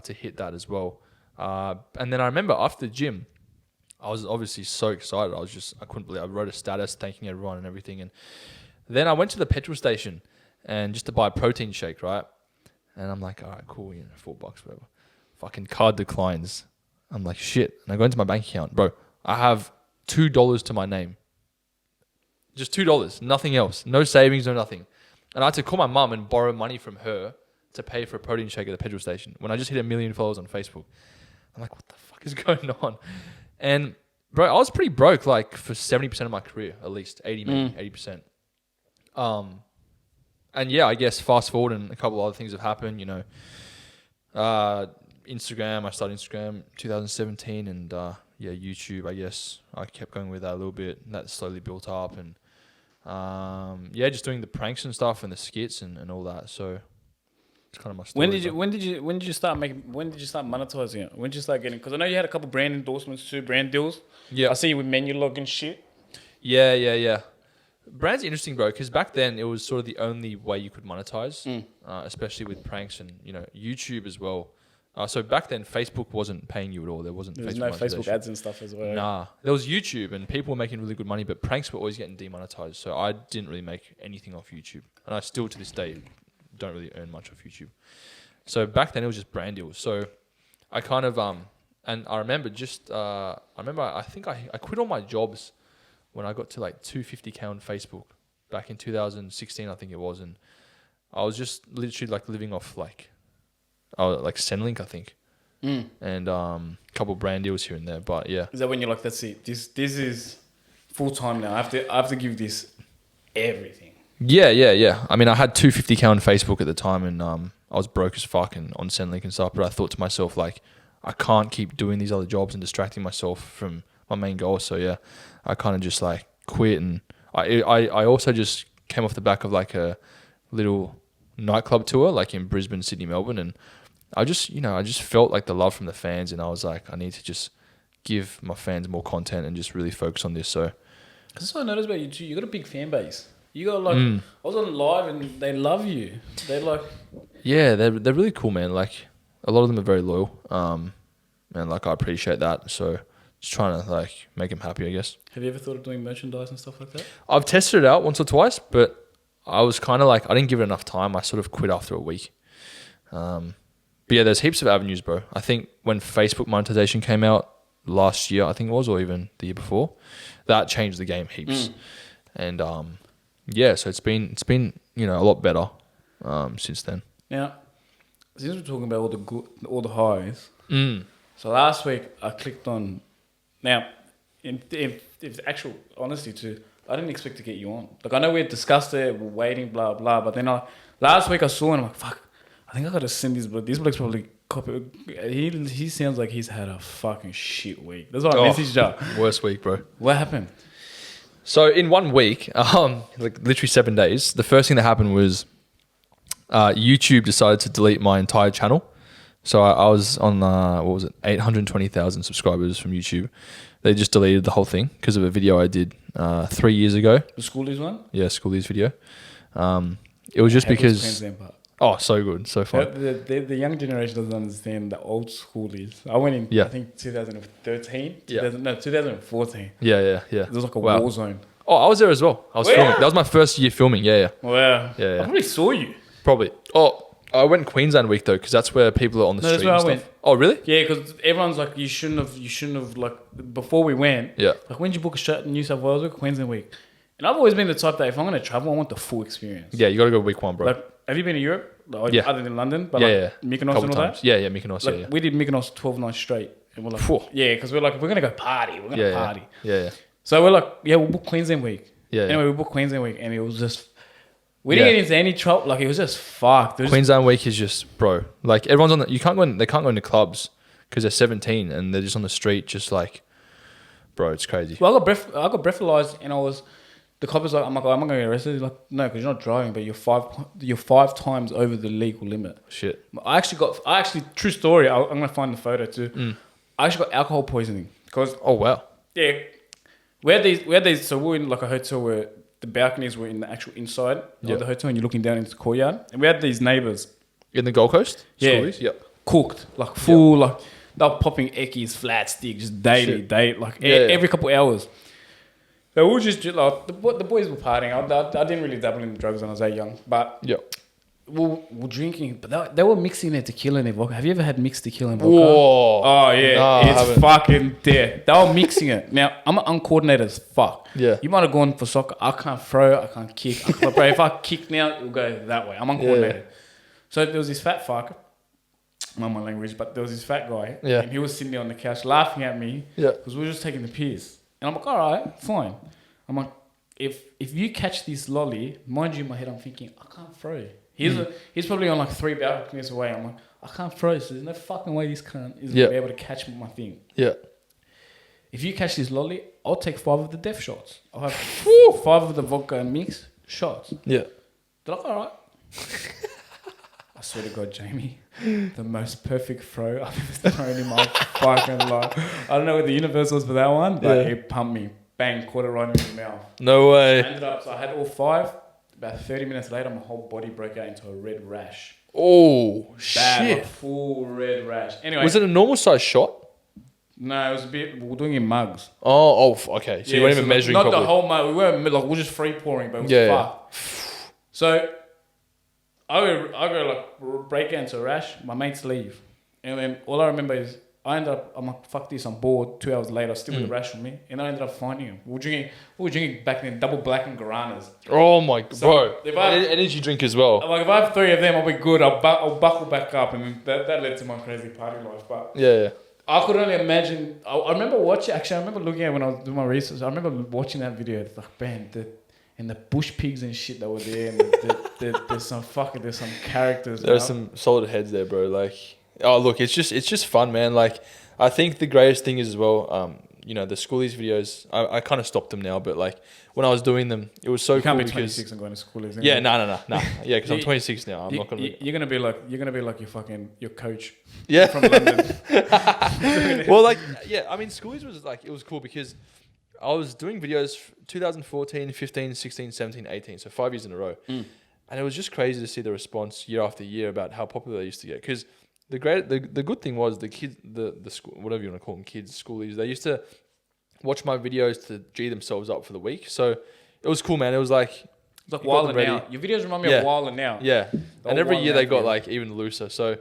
to hit that as well. And then I remember after the gym, I was obviously so excited. I couldn't believe it. I wrote a status thanking everyone and everything, and then I went to the petrol station. And just to buy a protein shake, right? And I'm like, all right, cool, you know, $4, whatever. Fucking card declines. I'm like, shit. And I go into my bank account. Bro, I have $2 to my name. Just $2, nothing else. No savings, no nothing. And I had to call my mum and borrow money from her to pay for a protein shake at the petrol station when I just hit 1 million followers on Facebook. I'm like, what the fuck is going on? And, bro, I was pretty broke, like, for 70% of my career, at least. 80, maybe, 80%. And yeah, I guess fast forward and a couple of other things have happened, you know. Instagram, I started Instagram 2017 and YouTube, I guess I kept going with that a little bit. And that slowly built up and Yeah, just doing the pranks and stuff and the skits and all that. So it's kind of my story. When did you start monetizing it? When did you start getting? Because I know you had a couple brand endorsements too, brand deals. Yeah. I see you with menu log and shit. Yeah. Brand's interesting, bro, because back then it was sort of the only way you could monetize, especially with pranks and YouTube as well. So back then Facebook wasn't paying you at all. There was no monetization. Facebook ads and stuff as well. Nah, there was YouTube and people were making really good money, but pranks were always getting demonetized. So I didn't really make anything off YouTube, and I still to this day don't really earn much off YouTube. So back then it was just brand deals. So I kind of and I remember I think I quit all my jobs when I got to like 250K on Facebook back in 2016, I think it was. And I was just literally like living off like Centrelink, I think. And a couple brand deals here and there. But yeah. Is that when you're like, that's it? This is full time now. I have to give this everything. Yeah. I mean, I had 250K on Facebook at the time and I was broke as fuck and on Centrelink and stuff. But I thought to myself, like, I can't keep doing these other jobs and distracting myself from my main goal. So yeah, I kind of just like quit, and I also just came off the back of like a little nightclub tour like in Brisbane, Sydney, Melbourne, and I just felt like the love from the fans, and I was like, I need to just give my fans more content and just really focus on this. So that's what I noticed about you too. You got a big fan base. You got like I was on live and they love you. They like they're really cool, man. Like a lot of them are very loyal, and like I appreciate that. So just trying to like make them happy, I guess. Have you ever thought of doing merchandise and stuff like that? I've tested it out once or twice, but I was kind of like, I didn't give it enough time. I sort of quit after a week. But yeah, there's heaps of avenues, bro. I think when Facebook monetization came out last year, I think it was, or even the year before, that changed the game heaps. And yeah, so it's been a lot better since then. Now, since we're talking about all the highs, so last week I clicked on. Now, if actual honesty too, I didn't expect to get you on. Like I know we had discussed it, we're waiting, blah blah. But then last week I saw and I'm like, fuck, I think I gotta send this bloke. This bloke's probably copy. He sounds like he's had a fucking shit week. That's why I messaged you. Worst week, bro. What happened? So in 1 week, like literally 7 days, the first thing that happened was YouTube decided to delete my entire channel. So I was on, 820,000 subscribers from YouTube. They just deleted the whole thing because of a video I did 3 years ago. The Schoolies one? Yeah, Schoolies video. It was just because... Oh, so good, so fun. The young generation doesn't understand the old Schoolies. I went in, I think, 2013? 2014. Yeah. It was like a war zone. Oh, I was there as well. I was filming. That was my first year filming, yeah. Wow. Yeah. I probably saw you. Probably. Oh, I went Queensland week though, because that's where people are on the street. That's where I went. Oh, really? Yeah, because everyone's like, you shouldn't have like before we went. Yeah. Like when did you book a New South Wales week, Queensland week? And I've always been the type that if I'm gonna travel, I want the full experience. Yeah, you got to go week 1, bro. Like, have you been to Europe? Like, yeah. Other than London, but Mykonos couple and all times. that. Yeah, Mykonos. Like, yeah. We did Mykonos 12 nights straight, and we're like, because we're like, we're gonna go party. We're gonna party. Yeah. So we're like, we'll book Queensland week. Yeah. Anyway, we booked Queensland week, and it was just. We didn't get into any trouble. Like, it was just fucked. Queensland week is just, bro. Like, everyone's on they can't go into clubs because they're 17 and they're just on the street, just like, bro, it's crazy. Well, I got breathalyzed, and the cop was like, I'm like, am I going to get arrested? He's like, no, because you're not driving, but you're 5 times over the legal limit. Shit. I actually, true story, I'm going to find the photo too. I actually got alcohol poisoning. Oh, wow. Yeah. We had these, so we were in like a hotel where the balconies were in the actual inside of the hotel and you're looking down into the courtyard. And we had these neighbours. In the Gold Coast? Yeah. Schoolies? Yep. Cooked. Like full, like they were popping eckies, flat stick, just daily, every couple hours. So we were just like, the boys were partying. I didn't really dabble in drugs when I was that young. But we were drinking. But they were mixing their tequila and their vodka. Have you ever had mixed tequila and vodka? Whoa. Oh, yeah. No, it's fucking there. They were mixing it. Now, I'm uncoordinated as fuck. Yeah. You might have gone for soccer. I can't throw. I can't kick. But if I kick now, it'll go that way. I'm uncoordinated. So there was this fat fuck. Not my language, but there was this fat guy. Yeah. And he was sitting there on the couch laughing at me. Yeah. Because we were just taking the piss. And I'm like, all right, fine. I'm like, if you catch this lolly, mind you, in my head, I'm thinking, I can't throw. He's probably on like 3 balconies away. I'm like, I can't throw. So there's no fucking way this cunt is going to be able to catch my thing. Yeah. if you catch this lolly, I'll take 5 of the death shots. I'll have 5 of the vodka and mix shots. Yeah. They're like, all right. I swear to God, Jamie, the most perfect throw I've ever thrown in my fucking life. I don't know what the universe was for that one, but it pumped me. Bang, caught it right in the mouth. No way. I ended up, so I had all 5. About 30 minutes later, my whole body broke out into a red rash. Oh, Bad, shit. like full red rash. Anyway. Was it a normal size shot? No, it was a bit, we were doing it in mugs. Okay. So you weren't even measuring not properly. the whole mug. We weren't, like, we were just free pouring, but it was fucked. So, I go like break out into a rash. My mates leave, and then all I remember is I ended up. I'm like, fuck this. I'm bored. 2 hours later, still with the rash on me, and I ended up finding him. We were drinking back then double black and guaranas. Oh my god, So bro! if I- Energy drink as well. I'm like, if I have 3 of them, I'll be good. I'll buckle back up, and then that led to my crazy party life. But Yeah. I could only imagine. I remember watching. Actually, I remember looking at it when I was doing my research. I remember watching that video. It's like, man, and the bush pigs and shit that were there, and there's some characters. There's some solid heads there, bro. Like, oh look, it's just fun, man. Like, I think the greatest thing is as well, you know, the schoolies videos. I kind of stopped them now, but like when I was doing them, it was so you can't cool be because 26 and going to schoolies. yeah, no. Yeah, because I'm 26 now. I'm not gonna. You're gonna be like your coach. Yeah. From London. Well, like, yeah, I mean, schoolies was like, it was cool because I was doing videos 2014, 15, 16, 17, 18, so 5 years in a row. And it was just crazy to see the response year after year about how popular they used to get. Because the good thing was the kids, the school, whatever you want to call them, kids, schoolies, they used to watch my videos to G themselves up for the week. So it was cool, man. It was like, It's like Wild and Now. Your videos remind me of Wild and Now. yeah. And every Wild year and they Out got video. like even looser. So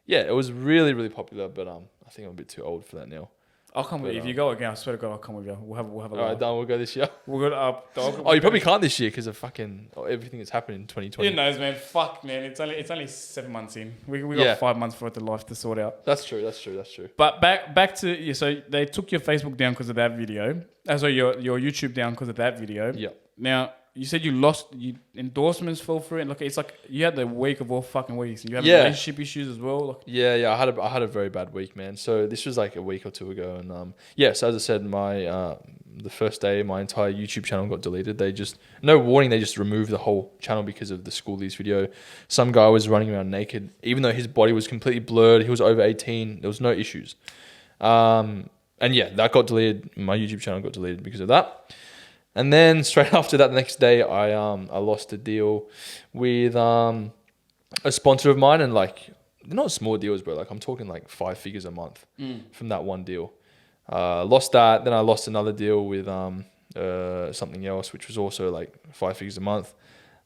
yeah, it was really, really popular. But I think I'm a bit too old for that now. I'll come with you. If you go again, I swear to God, I'll come with you. We'll have a All laugh. right, done. We'll go this year. We'll go up. Oh, you probably can't this year because of fucking everything that's happened in 2020. Who knows, man? Fuck, man. It's only 7 months in. We got Yeah. 5 months for it to life to sort out. That's true. But back to yeah, so they took your Facebook down because of that video. So your YouTube down because of that video. Yeah. Now you said your endorsements fell through, and look, it's like you had the week of all fucking weeks, and you have relationship issues as well. Like, Yeah. I had a very bad week, man. So this was like a week or 2 ago, and so as I said, my the first day my entire YouTube channel got deleted. They just no warning. They just removed the whole channel because of the schoolies video. Some guy was running around naked, even though his body was completely blurred. He was over 18. There was no issues. And yeah, that got deleted. My YouTube channel got deleted because of that. And then straight after that, the next day, I lost a deal with a sponsor of mine, and like they're not small deals, bro. Like I'm talking like 5 figures a month from that one deal. Lost that. Then I lost another deal with something else, which was also like 5 figures a month.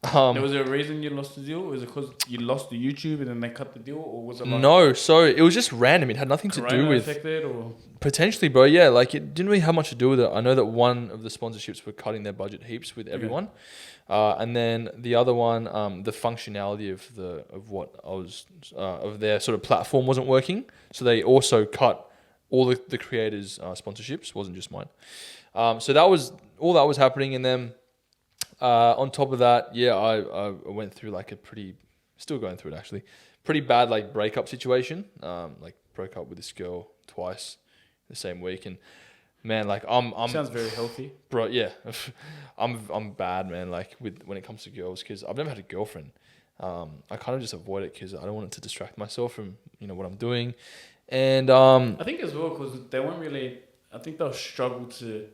was there a reason you lost the deal? Was it because you lost the YouTube and then they cut the deal, or was it like No, so it was just random. It had nothing to do Corona with affected, or potentially, bro. Yeah, like it didn't really have much to do with it. I know that one of the sponsorships were cutting their budget heaps with everyone, and then the other one, the functionality of what I was of their sort of platform wasn't working. So they also cut all the creators' sponsorships. Wasn't just mine. So that was all that was happening, and then. On top of that, I went through like still going through it actually, pretty bad like breakup situation. Like broke up with this girl twice the same week, and man, like I'm sounds very healthy, bro. Yeah, I'm bad, man. Like when it comes to girls, because I've never had a girlfriend. I kind of just avoid it because I don't want it to distract myself from what I'm doing, and I think as well because they weren't really. I think they'll struggle to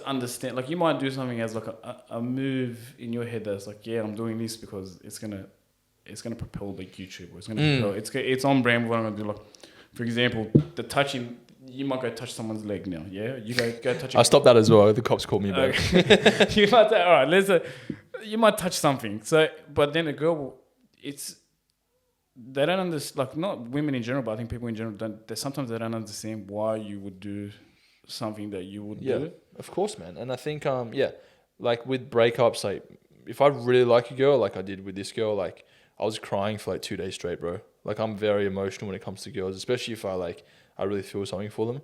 understand. Like you might do something as like a move in your head that's like, yeah, I'm doing this because it's gonna propel like YouTube, or it's gonna propel, it's on brand with what I'm gonna do. Like for example, the touching. You might go touch someone's leg now. Yeah, you go touch. I stopped that as well. The cops called me back. Okay. You might say, all right. You might touch something. So, but then a girl, they don't understand. Like not women in general, but I think people in general don't. Sometimes they don't understand why you would do something that you would do. Of course, man. And I think like with breakups, like if I really like a girl, like I did with this girl, like I was crying for like 2 days straight, bro. Like I'm very emotional when it comes to girls, especially if I really feel something for them.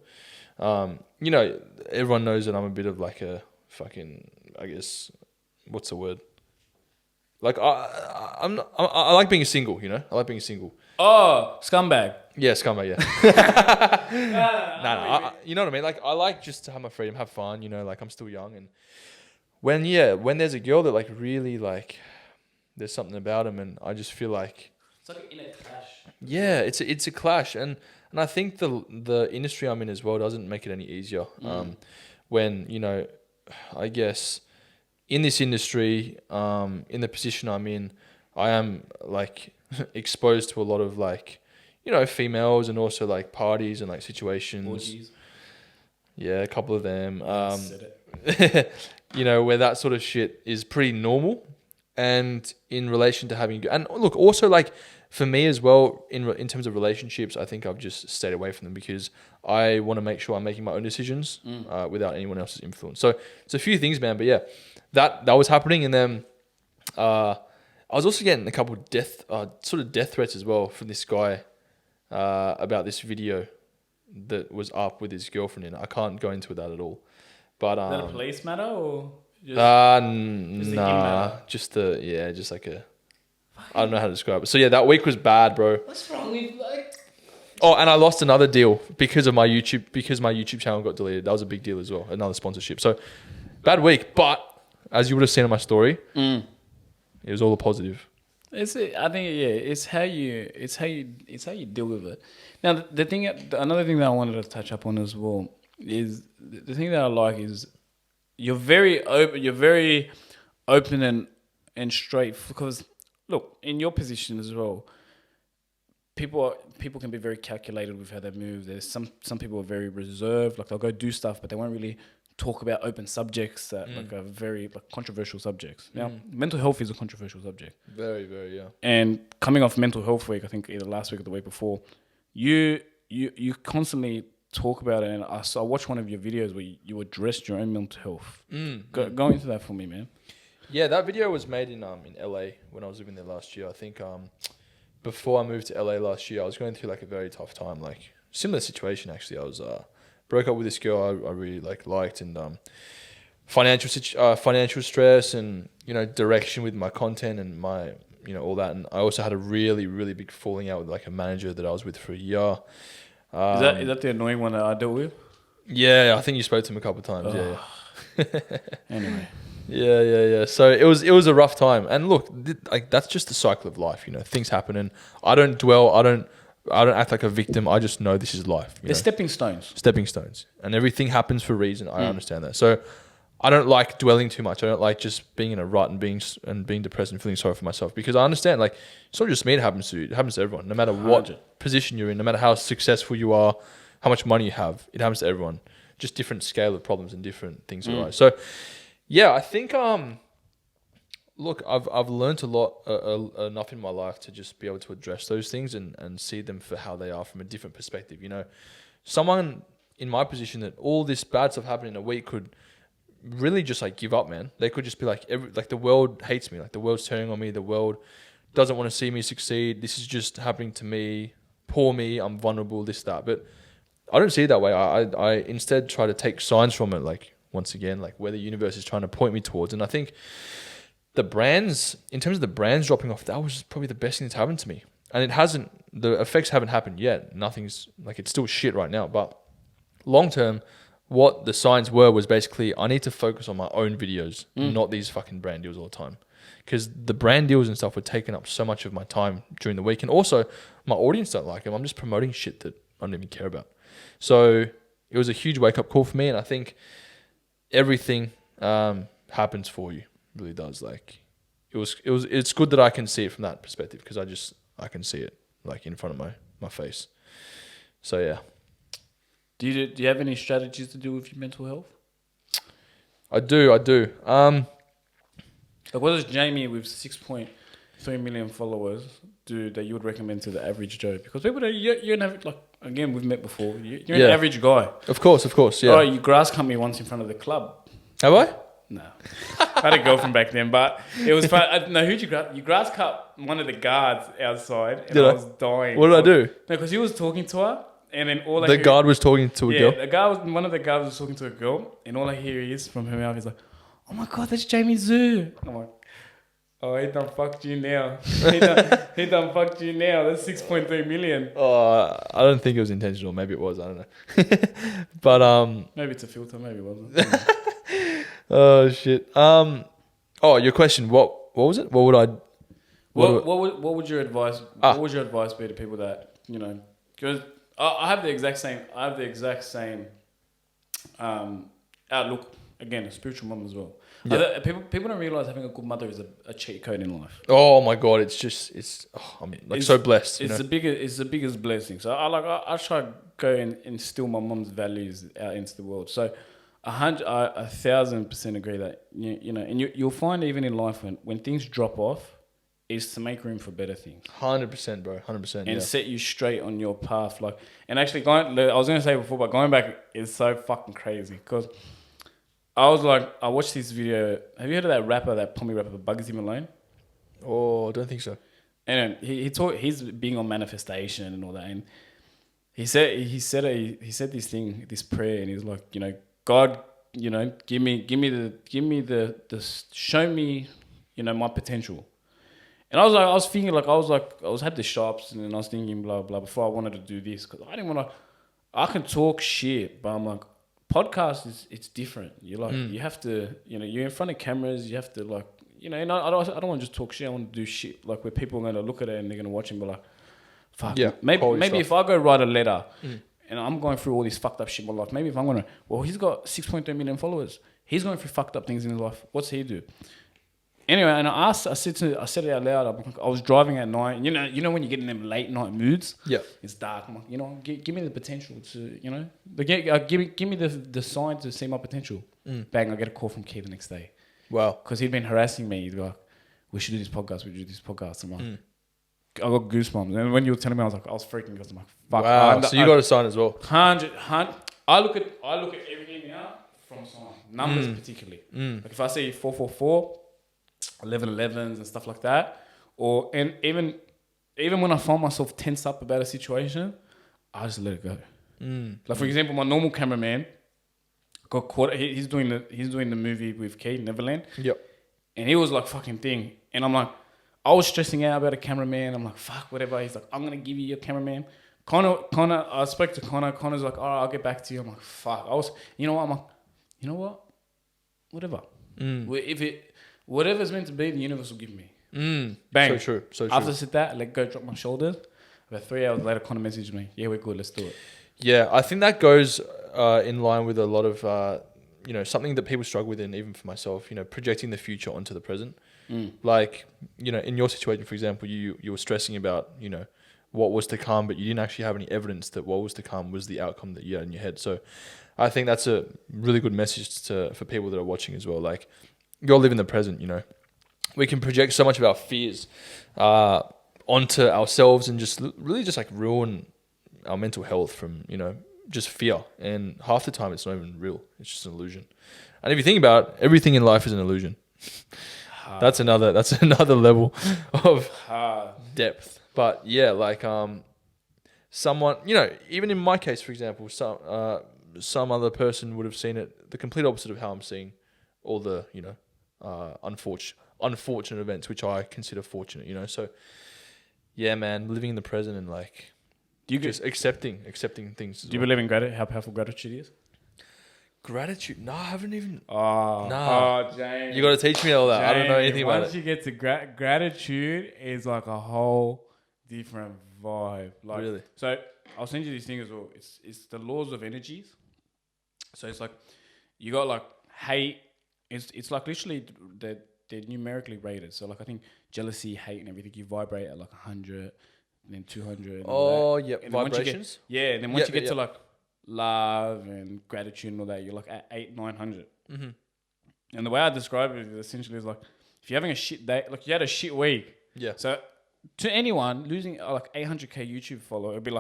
Everyone knows that I'm a bit of like a fucking, I guess, what's the word? Like I like being single, I like being single. Oh, scumbag. Yeah, scumbag. Yeah. No. You know what I mean? Like, I like just to have my freedom, have fun. You know, like I'm still young, and when there's a girl that like really like, there's something about him, and I just feel like It's like an inner clash. yeah, it's a clash, and I think the industry I'm in as well doesn't make it any easier. When you know, I guess in this industry, in the position I'm in, I am like exposed to a lot of like, you know, females and also like parties and like situations. Orgies. Yeah, a couple of them. Said it. You know, where that sort of shit is pretty normal, and in relation to having, and look, also like for me as well, in terms of relationships, I think I've just stayed away from them because I want to make sure I'm making my own decisions without anyone else's influence. So it's a few things, man. But yeah, that was happening, and then I was also getting a couple of death threats as well from this guy about this video that was up with his girlfriend in it. I can't go into that at all. But Is that a police matter or just nah, just like a, I don't know how to describe it. So yeah, that week was bad, bro. what's wrong with like? Oh, and I lost another deal because my YouTube channel got deleted. That was a big deal as well. Another sponsorship. So bad week, but as you would have seen in my story, it was all a positive. I think it's how you deal with it. Now another thing that I wanted to touch up on as well is the thing that I like is you're very open and straight, because look, in your position as well, people can be very calculated with how they move. There's some people are very reserved, like they'll go do stuff, but they won't really talk about open subjects that like are very like controversial subjects. Now, mental health is a controversial subject. Very, very, yeah. And coming off Mental Health Week, I think either last week or the week before, you constantly talk about it, and I watched one of your videos where you addressed your own mental health. Go into that for me, man. Yeah, that video was made in LA when I was living there last year. I think before I moved to LA last year, I was going through like a very tough time, like similar situation actually. I was broke up with this girl I really liked, and financial stress, and you know, direction with my content and my, you know, all that. And I also had a really, really big falling out with like a manager that I was with for a year. Is that the annoying one that I dealt with? Yeah, I think you spoke to him a couple of times. Yeah. Anyway. Yeah. So it was a rough time, and look, like that's just the cycle of life. You know, things happen, and I don't dwell. I don't act like a victim. I just know this is life. They're stepping stones. And everything happens for a reason. I understand that. So I don't like dwelling too much. I don't like just being in a rut and being depressed and feeling sorry for myself, because I understand, like, it's not just me. It happens to you. It happens to everyone. No matter what position you're in, no matter how successful you are, how much money you have, it happens to everyone. Just different scale of problems and different things arise. So yeah, I think look, I've learned a lot enough in my life to just be able to address those things and see them for how they are from a different perspective. You know, someone in my position that all this bad stuff happened in a week could really just like give up, man. They could just be like, the world hates me, like the world's turning on me, the world doesn't want to see me succeed. This is just happening to me. Poor me, I'm vulnerable, this, that. But I don't see it that way. I instead try to take signs from it, like, once again, like where the universe is trying to point me towards. And I think in terms of the brands dropping off, that was probably the best thing that's happened to me. And the effects haven't happened yet. Nothing's, like, it's still shit right now. But long term, what the signs was basically, I need to focus on my own videos, not these fucking brand deals all the time. Because the brand deals and stuff were taking up so much of my time during the week. And also, my audience don't like them. I'm just promoting shit that I don't even care about. So it was a huge wake-up call for me. And I think everything happens for you. It really does. Like, it's good that I can see it from that perspective, because I can see it, like, in front of my face. So yeah. Do you have any strategies to do with your mental health? I do. Like, what does Jamie with 6.3 million followers do that you would recommend to the average Joe? Because people, you're an average, like, again, we've met before. You're an average guy. Of course, yeah. Oh, you grass cut me once in front of the club. Have I? No. I had a girlfriend back then, but it was fun. No, who'd you grass? You grass cut one of the guards outside, and I was dying. What did I do? No, because he was talking to her. And then all the guard was talking to a girl? One of the guards was talking to a girl, and all I hear is from her mouth is like, "Oh my God, that's Jamie Zhu." I'm like, Oh, he done fucked you now. He done fucked you now. That's 6.3 million. I don't think it was intentional. Maybe it was. I don't know. But Maybe it's a filter. Maybe it wasn't. oh shit. Oh, your question. What was it? What would I? What would your advice? What would your advice be to people that Because I have the exact same. Outlook. Again, a spiritual mum as well. Yeah. People don't realize having a good mother is a cheat code in life. Oh my god, it's so blessed. It's the biggest blessing. So I try to go and instill my mum's values out into the world. So 1,000% agree that and you'll find even in life when things drop off, is to make room for better things. 100%, bro. 100%. And set you straight on your path. And actually, I was going to say before, but going back is so fucking crazy because I watched this video. Have you heard of that pommy rapper, Bugsy Malone? Oh, I don't think so. And he's big on manifestation and all that. And he said this prayer, and he's like, God, give me the show me, my potential. And I had the shops, and then I was thinking blah blah before I wanted to do this because I didn't want to. I can talk shit, but I'm like, podcast it's different. You have to, you're in front of cameras. You have to and I don't want to just talk shit. I want to do shit where people are going to look at it and they're going to watch and be like, fuck. Yeah, maybe if I go write a letter and I'm going through all this fucked up shit in my life, maybe if I'm going to, he's got 6.3 million followers. He's going through fucked up things in his life. What's he do? Anyway, and I said it out loud. I was driving at night. And when you get in them late night moods. Yeah, it's dark. I'm like, give me the potential to, give me the sign to see my potential. Bang! I get a call from Keith the next day. Wow, because he'd been harassing me. He'd be like, "We should do this podcast. We should do this podcast." I'm like, I got goosebumps. And when you were telling me, I was freaking because I'm like, "Fuck!" Wow. So you got a sign as well. 100. I look at everything now from sign numbers particularly. Like if I see 444. 11-11s and stuff like that, and even when I find myself tense up about a situation, I just let it go. Like for example, my normal cameraman got caught. He's doing the movie with Keith, Neverland. Yep. And he was like fucking thing, and I'm like, I was stressing out about a cameraman. I'm like, fuck, whatever. He's like, I'm gonna give you your cameraman. Connor. I spoke to Connor. Connor's like, all right, I'll get back to you. I'm like, fuck. I'm like, whatever. Whatever's meant to be, the universe will give me. Bang. So true. After I said that, I let go, drop my shoulders. About 3 hours later, Connor messaged me. Yeah, we're good. Let's do it. Yeah, I think that goes in line with a lot of, something that people struggle with, and even for myself, projecting the future onto the present. Like, in your situation, for example, you were stressing about, what was to come, but you didn't actually have any evidence that what was to come was the outcome that you had in your head. So I think that's a really good message for people that are watching as well. Like, you're living the present, We can project so much of our fears onto ourselves and just really just ruin our mental health from, just fear. And half the time it's not even real. It's just an illusion. And if you think about it, everything in life is an illusion. That's another level of depth. But yeah, someone, even in my case, for example, some other person would have seen it the complete opposite of how I'm seeing all the, unfortunate events, which I consider fortunate, So, yeah, man, living in the present and just accepting things. Do you believe in gratitude? How powerful gratitude is? Gratitude? No, I haven't even. James, you got to teach me all that. James, I don't know anything about it. Once you get to gratitude, is like a whole different vibe. Really? So I'll send you this thing as well. It's the laws of energies. So it's you got hate. It's literally they're numerically rated. So I think jealousy, hate, and everything, you vibrate at 100, and then 200. And oh yeah, vibrations. And then once you get to love and gratitude and all that, you're at 800-900. Mm-hmm. And the way I describe it is essentially is if you're having a shit day, you had a shit week. Yeah. So to anyone losing 800k YouTube follower, it'd be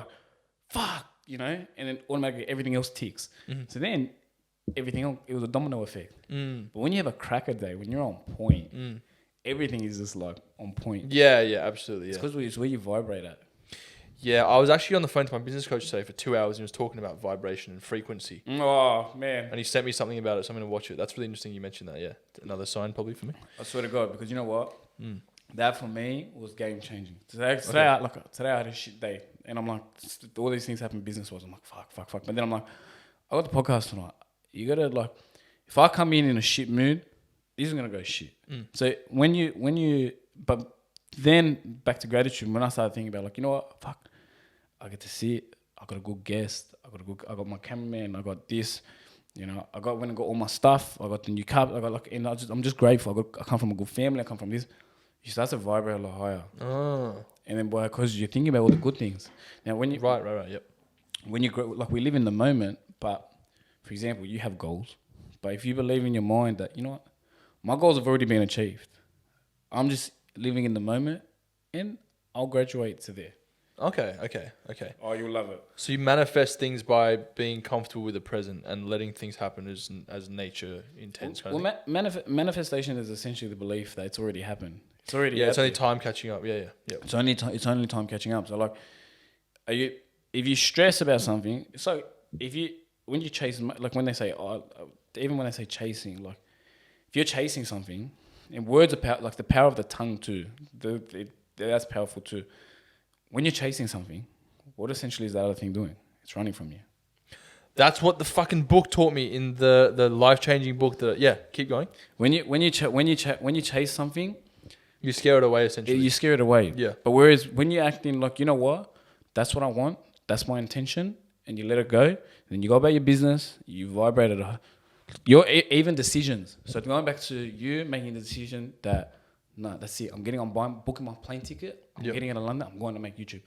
fuck, and then automatically everything else ticks. Mm-hmm. So then everything else, it was a domino effect. But when you have a cracker day, when you're on point, everything is just on point. Yeah, absolutely. It's because it's where you vibrate at. Yeah, I was actually on the phone to my business coach today for 2 hours and he was talking about vibration and frequency. Oh, man. And he sent me something about it, so I'm going to watch it. That's really interesting you mentioned that, yeah. Another sign probably for me. I swear to God, because you know what? That for me was game changing. Today, today I had a shit day, and I'm like, all these things happen business wise. I'm like, fuck. But then I'm like, I got the podcast tonight. You gotta like, if I come in a shit mood, this is gonna go shit. So but then back to gratitude. When I started thinking about like, you know what, fuck, I get to see it. I got a good guest. I got my cameraman. I got this. You know, I got all my stuff. I got the new cup. I got like, and I'm just grateful. I come from a good family. I come from this. You start to vibrate a lot higher. Oh. And then, boy, because you're thinking about all the good things. Now, when you Yep. When you grow, like we live in the moment, but for example, you have goals. But if you believe in your mind that, you know what, my goals have already been achieved. I'm just living in the moment, and I'll graduate to there. Okay. Oh, you'll love it. So you manifest things by being comfortable with the present and letting things happen as nature intends. Manifestation is essentially the belief that it's already happened. It's already it's only time catching up. Yeah. It's only time catching up. So like, if you stress about something, so when you chase, like when they say, even when they say chasing, like if you're chasing something, and words are like the power of the tongue too. That's powerful too. When you're chasing something, what essentially is that other thing doing? It's running from you. That's what the fucking book taught me in the life-changing book. Keep going. When you chase something, you scare it away essentially. You scare it away. Yeah. But whereas when you're acting like, you know what, that's what I want, that's my intention, and you let it go, then you go about your business, you vibrate it. Your even decisions. So going back to you making the decision that, no, that's it. I'm booking my plane ticket. I'm getting out of London. I'm going to make YouTube.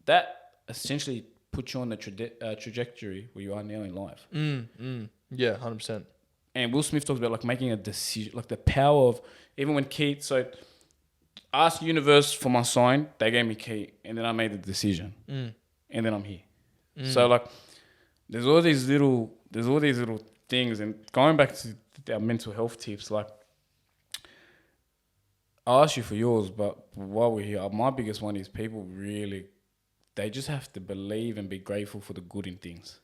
That essentially puts you on the trajectory where you are now in life. Yeah, 100%. And Will Smith talks about like making a decision, like the power of, even when Keith, so I asked universe for my sign, they gave me key, and then I made the decision, and then I'm here. So like, there's all these little things, and going back to our mental health tips, like I'll ask you for yours, but while we're here, my biggest one is people really, they just have to believe and be grateful for the good in things.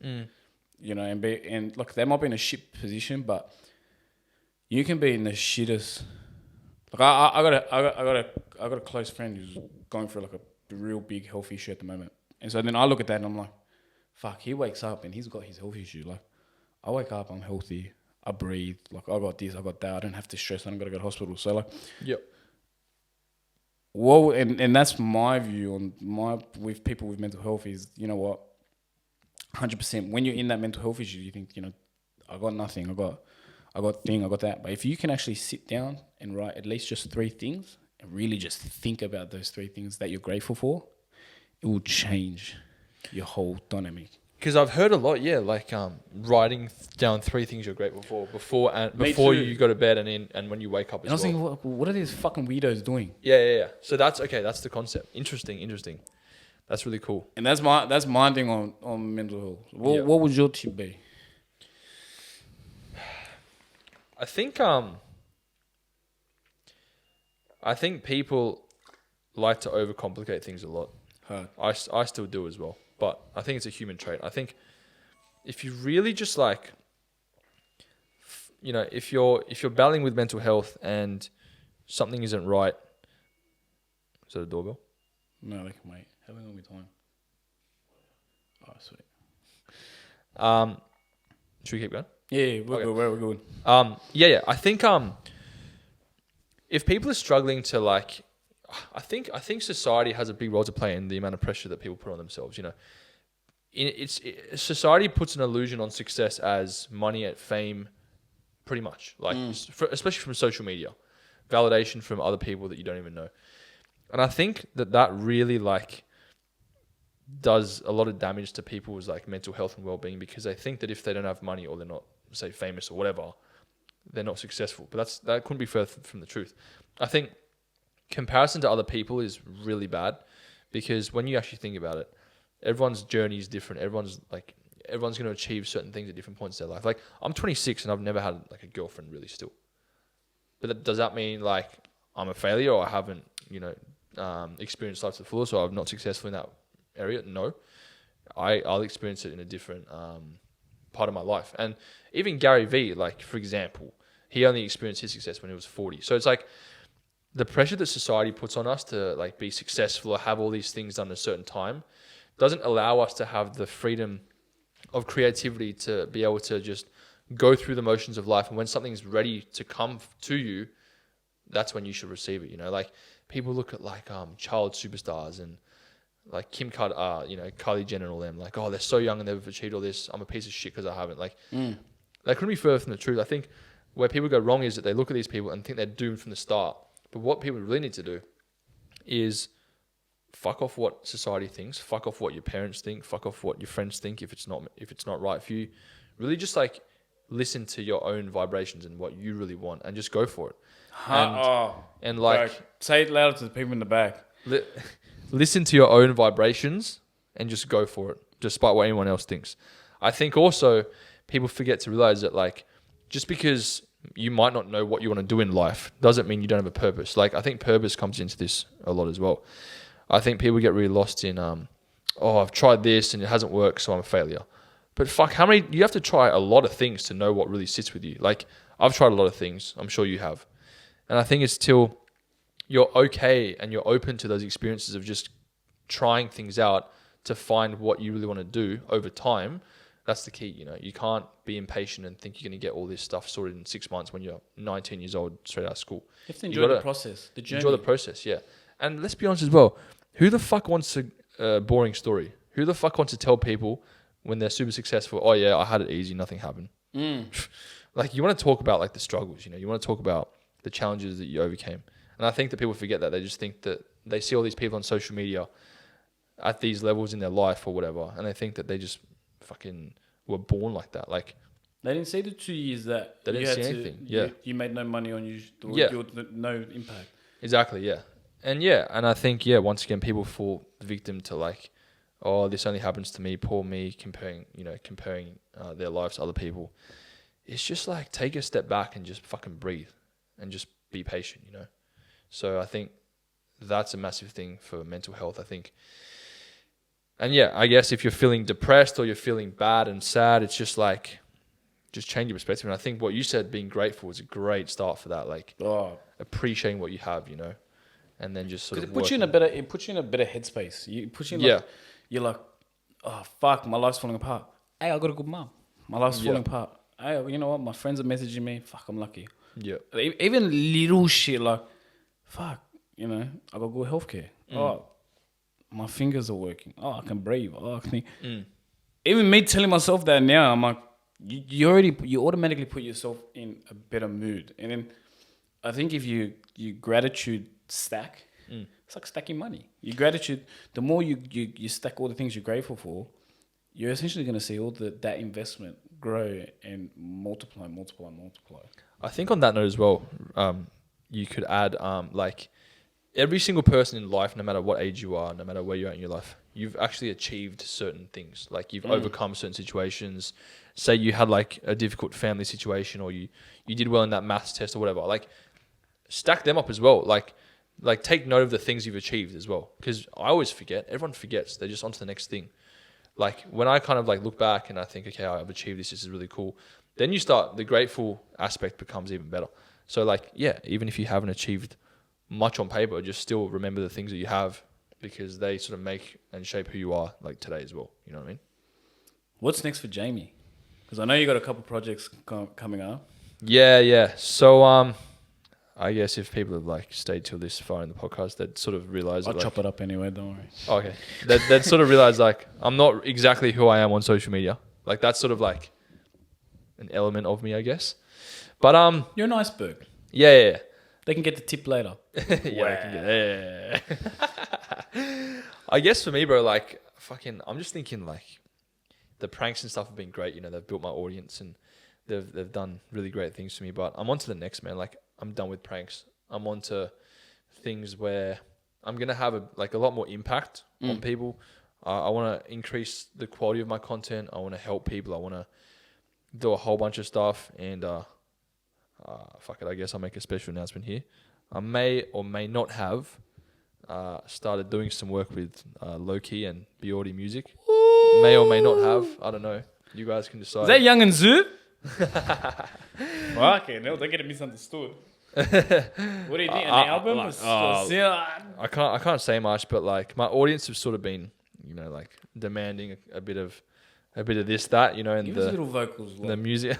You know, and look, they might be in a shit position, but you can be in the shittest. Like I got a close friend who's going through like a real big health issue at the moment, and so then I look at that and I'm like, fuck, he wakes up and he's got his health issue. Like I wake up, I'm healthy, I breathe, like I got this, I got that, I don't have to stress, I don't gotta go to hospital. So like, yep. Well, and that's my view on with people with mental health is, you know what, 100%. When you're in that mental health issue, you think, you know, I got nothing, I got that. But if you can actually sit down and write at least just 3 things and really just think about those 3 things that you're grateful for, it will change your whole dynamic. Because I've heard a lot, like writing down 3 things you're grateful for before you go to bed and when you wake up as well. And I was thinking, what are these fucking weirdos doing? Yeah. So that's the concept. Interesting. That's really cool. And that's my thing on mental health. What would your tip be? I think people like to overcomplicate things a lot. I still do as well, but I think it's a human trait. I think if you really just like, you know, if you're battling with mental health and something isn't right, is that a doorbell? No, they can wait. How long will be time? Oh, sweet. Should we keep going? Yeah, we're good. Yeah. I think if people are struggling to like, I think society has a big role to play in the amount of pressure that people put on themselves. You know, society puts an illusion on success as money, fame, pretty much. Like, especially from social media, validation from other people that you don't even know. And I think that really like does a lot of damage to people's like mental health and well-being, because they think that if they don't have money or they're not, say, famous or whatever, they're not successful. But that couldn't be further from the truth. I think comparison to other people is really bad, because when you actually think about it, everyone's journey is different. Everyone's going to achieve certain things at different points in their life. Like, I'm 26 and I've never had like a girlfriend really still. But does that mean like I'm a failure, or I haven't, you know, experienced life to the fullest, or I'm not successful in that area? No. I'll experience it in a different part of my life. And even Gary Vee, like, for example, he only experienced his success when he was 40. So it's like, the pressure that society puts on us to like be successful or have all these things done at a certain time doesn't allow us to have the freedom of creativity to be able to just go through the motions of life. And when something's ready to come to you, that's when you should receive it. You know, like people look at like child superstars and like Kylie Jenner and all them, like, oh, they're so young and they've achieved all this. I'm a piece of shit because I haven't. Like, that couldn't be further from the truth. I think where people go wrong is that they look at these people and think they're doomed from the start. But what people really need to do is fuck off what society thinks, fuck off what your parents think, fuck off what your friends think if it's not right for you. Really just like listen to your own vibrations and what you really want and just go for it. And like say it louder to the people in the back. Listen to your own vibrations and just go for it, despite what anyone else thinks. I think also people forget to realize that like just because you might not know what you want to do in life doesn't mean you don't have a purpose. Like I think purpose comes into this a lot as well. I think people get really lost in, I've tried this and it hasn't worked, so I'm a failure. But fuck, you have to try a lot of things to know what really sits with you. Like I've tried a lot of things. I'm sure you have. And I think it's till you're okay and you're open to those experiences of just trying things out to find what you really want to do over time. That's the key. You know, you can't be impatient and think you're going to get all this stuff sorted in 6 months when you're 19 years old, straight out of school. You have to enjoy the process, the journey. Enjoy the process, yeah. And let's be honest as well. Who the fuck wants a boring story? Who the fuck wants to tell people when they're super successful, oh yeah, I had it easy, nothing happened. Like you want to talk about like the struggles, you know, you want to talk about the challenges that you overcame. And I think that people forget that. They just think that they see all these people on social media at these levels in their life or whatever, and they think that they just fucking were born like that. Like they didn't see the 2 years that they didn't see anything. You made no money on you. No impact. Exactly. Yeah. And I think once again, people fall victim to like, oh, this only happens to me, poor me, comparing their lives to other people. It's just like take a step back and just fucking breathe and just be patient, you know. So I think that's a massive thing for mental health, I think. And I guess if you're feeling depressed or you're feeling bad and sad, it's just like, just change your perspective. And I think what you said, being grateful, is a great start for that. Like appreciating what you have, you know, and then just sort of. It puts you in a better headspace. You puts you in like, you're like, oh fuck, my life's falling apart. Hey, I got a good mom. My life's falling apart. Hey, you know what? My friends are messaging me. Fuck, I'm lucky. Yeah. Even little shit like, fuck, you know, I got good healthcare. Oh, my fingers are working. Oh, I can breathe. Oh, I can. Even me telling myself that now, I'm like, you automatically put yourself in a better mood. And then I think if you gratitude stack, it's like stacking money. Your gratitude, the more you stack all the things you're grateful for, you're essentially going to see all that investment grow and multiply. I think on that note as well, you could add like every single person in life, no matter what age you are, no matter where you're at in your life, you've actually achieved certain things. Like you've overcome certain situations. Say you had like a difficult family situation, or you did well in that maths test or whatever. Like stack them up as well. Like take note of the things you've achieved as well. Because I always forget. Everyone forgets. They're just on to the next thing. Like when I kind of like look back and I think, okay, I've achieved this. This is really cool. Then the grateful aspect becomes even better. So like, even if you haven't achieved much on paper, just still remember the things that you have, because they sort of make and shape who you are like today as well. You know what I mean? What's next for Jamie? Because I know you got a couple projects coming up. Yeah. So I guess if people have like stayed till this far in the podcast, they'd sort of realize. I'll chop it up anyway. Don't worry. Okay. They'd sort of realize like I'm not exactly who I am on social media. Like that's sort of like an element of me, I guess. But you're an iceberg. Yeah. They can get the tip later. They can get. Yeah. I guess for me, bro, like fucking, I'm just thinking like the pranks and stuff have been great. You know, they've built my audience and they've done really great things for me. But I'm on to the next, man. Like I'm done with pranks. I'm on to things where I'm gonna have a lot more impact on people. I want to increase the quality of my content. I want to help people. I want to do a whole bunch of stuff. And fuck it, I guess I'll make a special announcement here. I may or may not have started doing some work with Low-Key and Biordi Music. Ooh. May or may not have. I don't know. You guys can decide. Is that Young and Zoo? Okay, no, they're getting misunderstood. What do you think? An album? I can't say much, but like my audience have sort of been, like demanding a bit of this, that, and Give us little vocals. the music.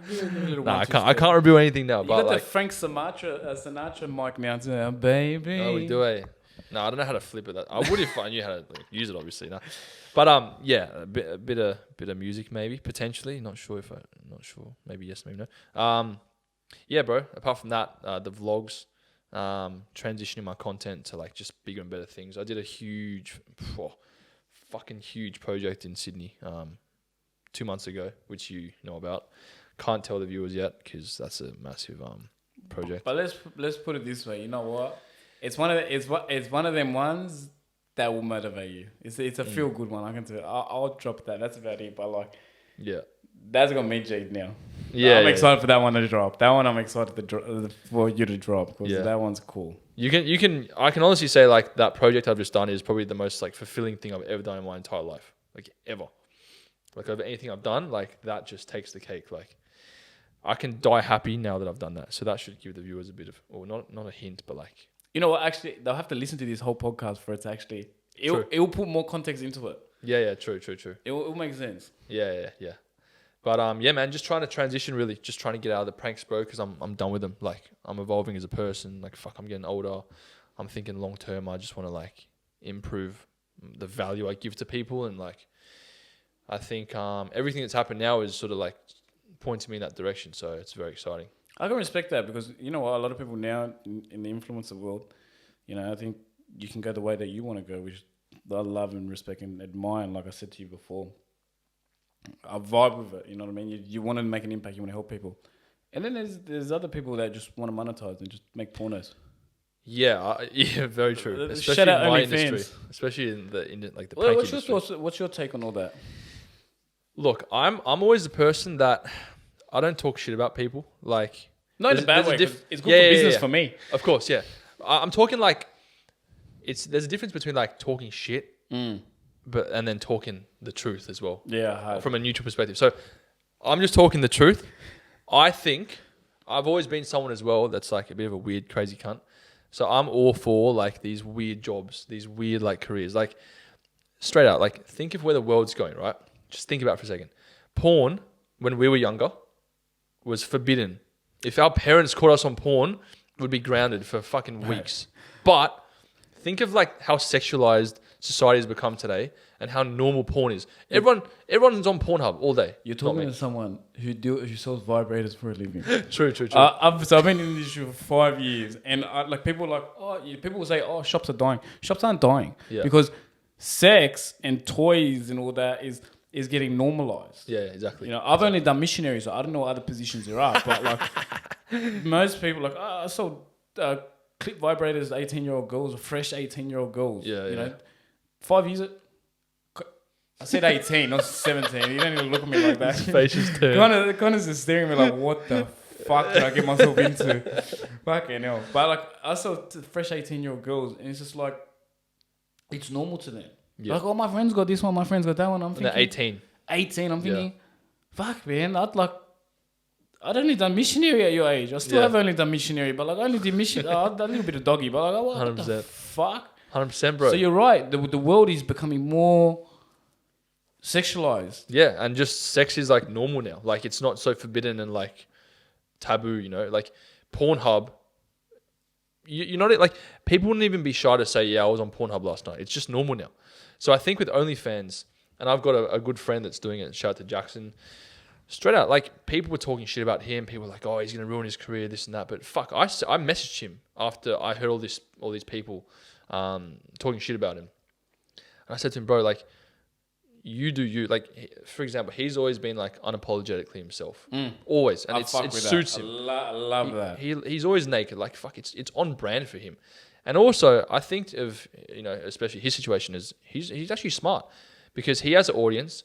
Give a little Nah, one, I two, can't. I three. can't review anything now. You But got like, the Frank Sinatra mic now, too, baby. oh, we do No, I don't know how to flip it. I would if I knew how to use it, obviously. No. But yeah, a bit of music maybe potentially. Not sure. Maybe yes, maybe no. Yeah, bro. Apart from that, the vlogs, transitioning my content to like just bigger and better things. I did a fucking huge project in Sydney 2 months ago, which you know about. Can't tell the viewers yet because that's a massive project. But let's put it this way. You know what? It's one of them ones that will motivate you. It's a feel good one. I can tell. I'll drop that. That's about it. But like, yeah, that's gonna make Jade now. Yeah, I'm excited for that one to drop. That one I'm excited for you to drop because that one's cool. You can. I can honestly say like that project I've just done is probably the most like fulfilling thing I've ever done in my entire life. Like ever. Like over anything I've done, like that just takes the cake. Like I can die happy now that I've done that. So that should give the viewers a bit of, or not a hint, but like. You know what? Actually, they'll have to listen to this whole podcast for it to actually. It'll put more context into it. Yeah. True. It'll make sense. Yeah. But yeah, man, just trying to transition. Really, just trying to get out of the pranks, bro. Because I'm done with them. Like I'm evolving as a person. Like fuck, I'm getting older. I'm thinking long term. I just want to like improve the value I give to people, and like I think everything that's happened now is sort of like pointing me in that direction. So it's very exciting. I can respect that because you know what, a lot of people now in the influencer world, I think you can go the way that you want to go, which I love and respect and admire. And like I said to you before, I vibe with it. You know what I mean? You want to make an impact. You want to help people. And then there's other people that just want to monetize and just make pornos. Yeah, very true. Especially Shout out in my OnlyFans. industry, especially in the prank What's industry. what's your take on all that? Look, I'm always the person that I don't talk shit about people. Like, not in a bad way. It's good for business for me. Of course, yeah. I'm talking like there's a difference between like talking shit, and then talking the truth as well. Yeah, from a neutral perspective. So I'm just talking the truth. I think I've always been someone as well that's like a bit of a weird, crazy cunt. So I'm all for like these weird jobs, these weird like careers. Like straight out, like think of where the world's going, right? Just think about it for a second. Porn, when we were younger, was forbidden. If our parents caught us on porn, we'd be grounded for fucking weeks. But think of like how sexualized society has become today and how normal porn is. Everyone's on Pornhub all day. You're talking to someone who sells vibrators for a living. True. I've been in this industry for 5 years, and like people are like, people will say, "Oh, shops are dying." Shops aren't dying because sex and toys and all that is getting normalized. Yeah, exactly. I've only done missionary, so I don't know what other positions there are. But like most people, like I sold clip vibrators to 18-year-old girls, fresh 18-year-old girls. Yeah. 5 years. I said 18, not 17. You don't even look at me like that. His face is turned. Connor's just staring at me like, what the fuck did I get myself into? Fucking hell. But like, I saw fresh 18-year-old girls, and it's just like, it's normal to them. Yeah. Like, oh, my friends got this one, my friends got that one. I'm thinking, they're 18. 18, I'm thinking, fuck, man, I'd only done missionary at your age. I still have only done missionary, but like, I only did missionary. I did a little bit of doggy, but like, what 100%. The fuck? 100%, bro. So you're right. The world is becoming more sexualized. Yeah, and just sex is like normal now. Like it's not so forbidden and like taboo, like Pornhub. You know, like people wouldn't even be shy to say, yeah, I was on Pornhub last night. It's just normal now. So I think with OnlyFans, and I've got a good friend that's doing it. Shout out to Jackson. Straight out, like people were talking shit about him. People were like, oh, he's gonna ruin his career, this and that. But fuck, I messaged him after I heard all these people talking shit about him, and I said to him, bro, like, you do you. Like, for example, he's always been like unapologetically himself, always, and it suits him. I love that. He's always naked. Like, fuck, it's on brand for him. And also, I think of especially his situation is he's actually smart because he has an audience.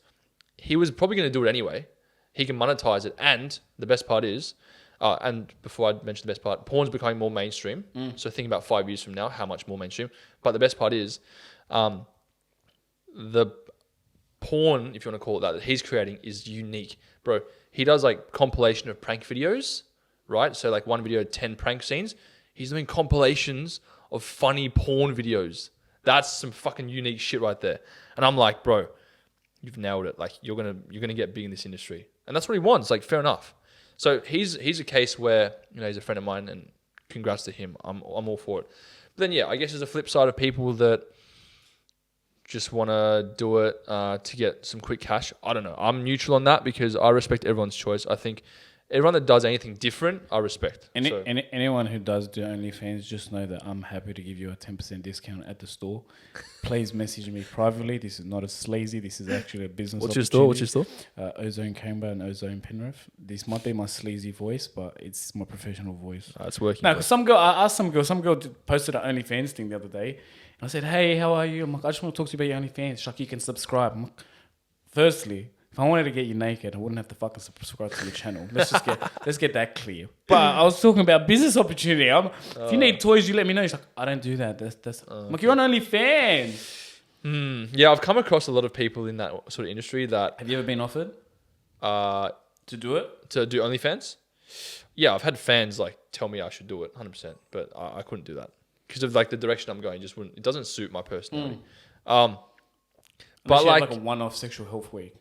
He was probably going to do it anyway. He can monetize it, and the best part is, and before I mention the best part, porn's becoming more mainstream. So think about 5 years from now, how much more mainstream. But the best part is, the porn, if you want to call it that he's creating is unique, bro. He does like compilation of prank videos right? So like one video, 10 prank scenes. He's doing compilations of funny porn videos. That's some fucking unique shit right there. And I'm like, bro, you've nailed it. Like you're gonna get big in this industry, and that's what he wants. Like fair enough. So he's a case where he's a friend of mine, and congrats to him. I'm all for it. But then I guess there's a flip side of people that just want to do it to get some quick cash. I don't know. I'm neutral on that because I respect everyone's choice. I think everyone that does anything different, I respect. Anyone who does do OnlyFans, just know that I'm happy to give you a 10% discount at the store. Please message me privately. This is not a sleazy. This is actually a business What's your store? Ozone Canberra and Ozone Penrith. This might be my sleazy voice, but it's my professional voice. It's working. No, because I asked some girl posted an OnlyFans thing the other day. And I said, hey, how are you? I'm like, I just want to talk to you about your OnlyFans. She's like, you can subscribe. I'm like, firstly, if I wanted to get you naked, I wouldn't have to fucking subscribe to your channel. Let's get that clear. But I was talking about business opportunity. If you need toys, you let me know. She's like, I don't do that. I'm like, you're on OnlyFans. Yeah, I've come across a lot of people in that sort of industry that... Have you ever been offered to do it? To do OnlyFans? Yeah, I've had fans like tell me I should do it 100%, but I couldn't do that because of like the direction I'm going. Just wouldn't. It doesn't suit my personality. But like a one-off sexual health week.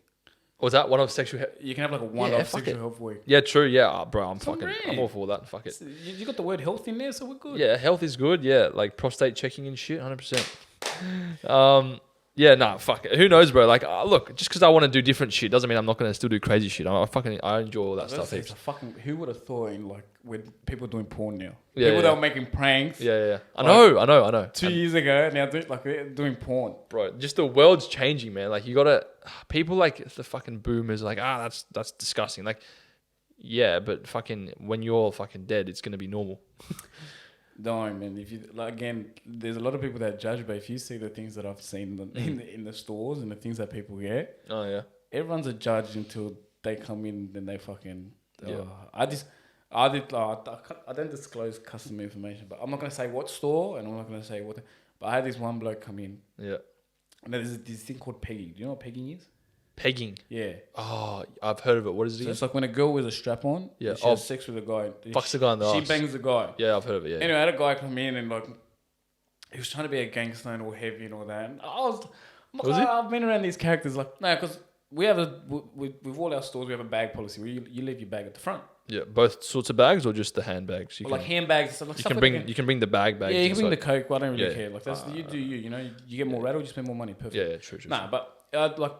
Was that one of sexual? You can have like a one-off sexual health week. Yeah, true. Yeah, bro, I'm all for that. Fuck it. You got the word health in there, so we're good. Yeah, health is good. Yeah, like prostate checking and shit, 100%. Yeah, nah, fuck it. Who knows, bro? Like, look, just because I want to do different shit doesn't mean I'm not going to still do crazy shit. I enjoy all that stuff. It's a who would have thought in like with people doing porn now? Yeah, people that were making pranks. Yeah. I know. 2 years ago, now they're doing porn. Bro, just the world's changing, man. Like you gotta, people like the fucking boomers, are like that's disgusting. Like, yeah, but fucking when you're fucking dead, it's gonna be normal. No, man. If you again, there's a lot of people that judge, but if you see the things that I've seen in the stores and the things that people get, oh yeah, everyone's a judge until they come in and they fucking. I don't disclose customer information, but I'm not gonna say what store and I'm not gonna say what. But I had this one bloke come in. Yeah. And there's this thing called pegging. Do you know what pegging is? Pegging. Yeah. Oh, I've heard of it. What is it again? So it's like when a girl wears a strap on. Yeah. She has sex with a guy. Fucks the guy in the She ass. bangs the guy. Yeah, I've heard of it. Yeah. Anyway, I had a guy come in and like he was trying to be a gangster and all heavy and all that. And I've been around these characters like no, because we have with all our stores we have a bag policy where you leave your bag at the front. Yeah, both sorts of bags or just the handbags? Like handbags and stuff. Like you can bring the bag. Yeah, you can bring the Coke. But I don't really care. Like that's you do you know you get more rattled, you spend more money. Perfect. Yeah, true. Nah, but like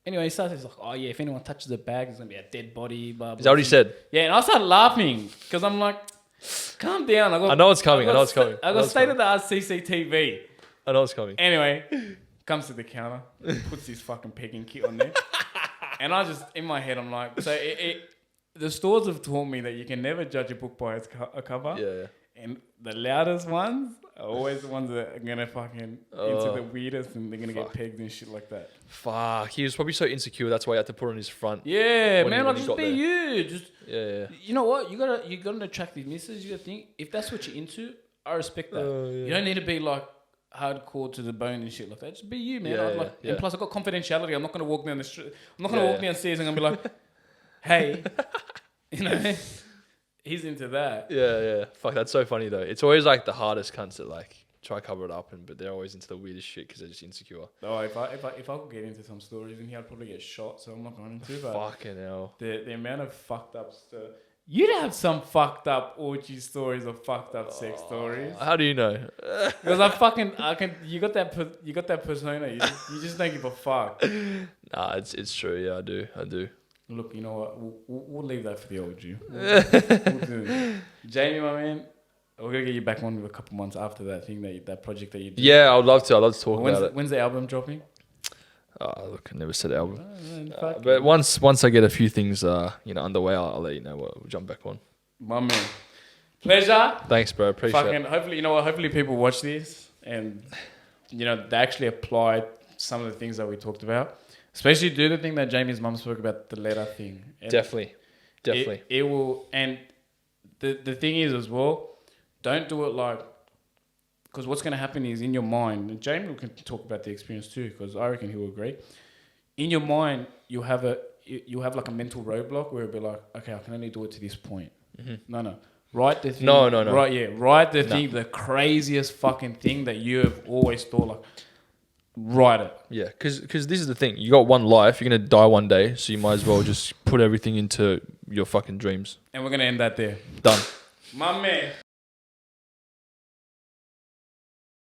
anyway, he starts. He's like, oh yeah, if anyone touches the bag, there's gonna be a dead body. Blah, blah, is that what he said? Yeah, and I started laughing because I'm like, calm down. I know it's coming. I got state of the art CCTV. I know it's coming. Anyway, comes to the counter, puts his fucking pegging kit on there, and I just in my head I'm like, so the stores have taught me that you can never judge a book by its cover. Yeah. And the loudest ones are always the ones that are gonna fucking into the weirdest, and they're gonna get pegged and shit like that. Fuck, he was probably so insecure. That's why he had to put on his front. Yeah, man, like just be you. Just yeah. You know what? You got an attractive missus. You gotta think if that's what you're into. I respect that. You don't need to be like hardcore to the bone and shit like that. Just be you, man. And plus, I got confidentiality. I'm not gonna walk down the street. I'm not gonna walk downstairs and I'm gonna be like, hey, you know. He's into that. Yeah. Fuck, that's so funny though. It's always like the hardest cunts that like try to cover it up, but they're always into the weirdest shit because they're just insecure. Oh, if I could get into some stories in here, I'd probably get shot. So I'm not going to. But fucking hell. The amount of fucked up stuff. You'd have some fucked up orgy stories or fucked up sex stories. How do you know? Because you got that persona. You just don't give a fuck. Nah, it's true. Yeah, I do. Look, you know what? We'll leave that for the old you. We'll do. Jamie, my man, we're gonna get you back on with a couple months after that thing that project that you did. Yeah, I would love to. I'd love to talk about it. When's the album dropping? Look, I never said album. But once I get a few things underway, I'll let you know. We'll jump back on. My man, pleasure. Thanks, bro. Appreciate it. Hopefully, hopefully people watch this and they actually apply some of the things that we talked about. Especially do the thing that Jamie's mum spoke about, the letter thing. And definitely. It will, and the thing is as well, don't do it like, because what's going to happen is in your mind, and Jamie can talk about the experience too, because I reckon he'll agree. In your mind, you'll have like a mental roadblock where it'll be like, okay, I can only do it to this point. No. Write the thing. No. Write the thing, the craziest fucking thing that you have always thought like. Write it. Yeah, because this is the thing. You got one life. You're gonna die one day, so you might as well just put everything into your fucking dreams. And we're gonna end that there. Done. My man.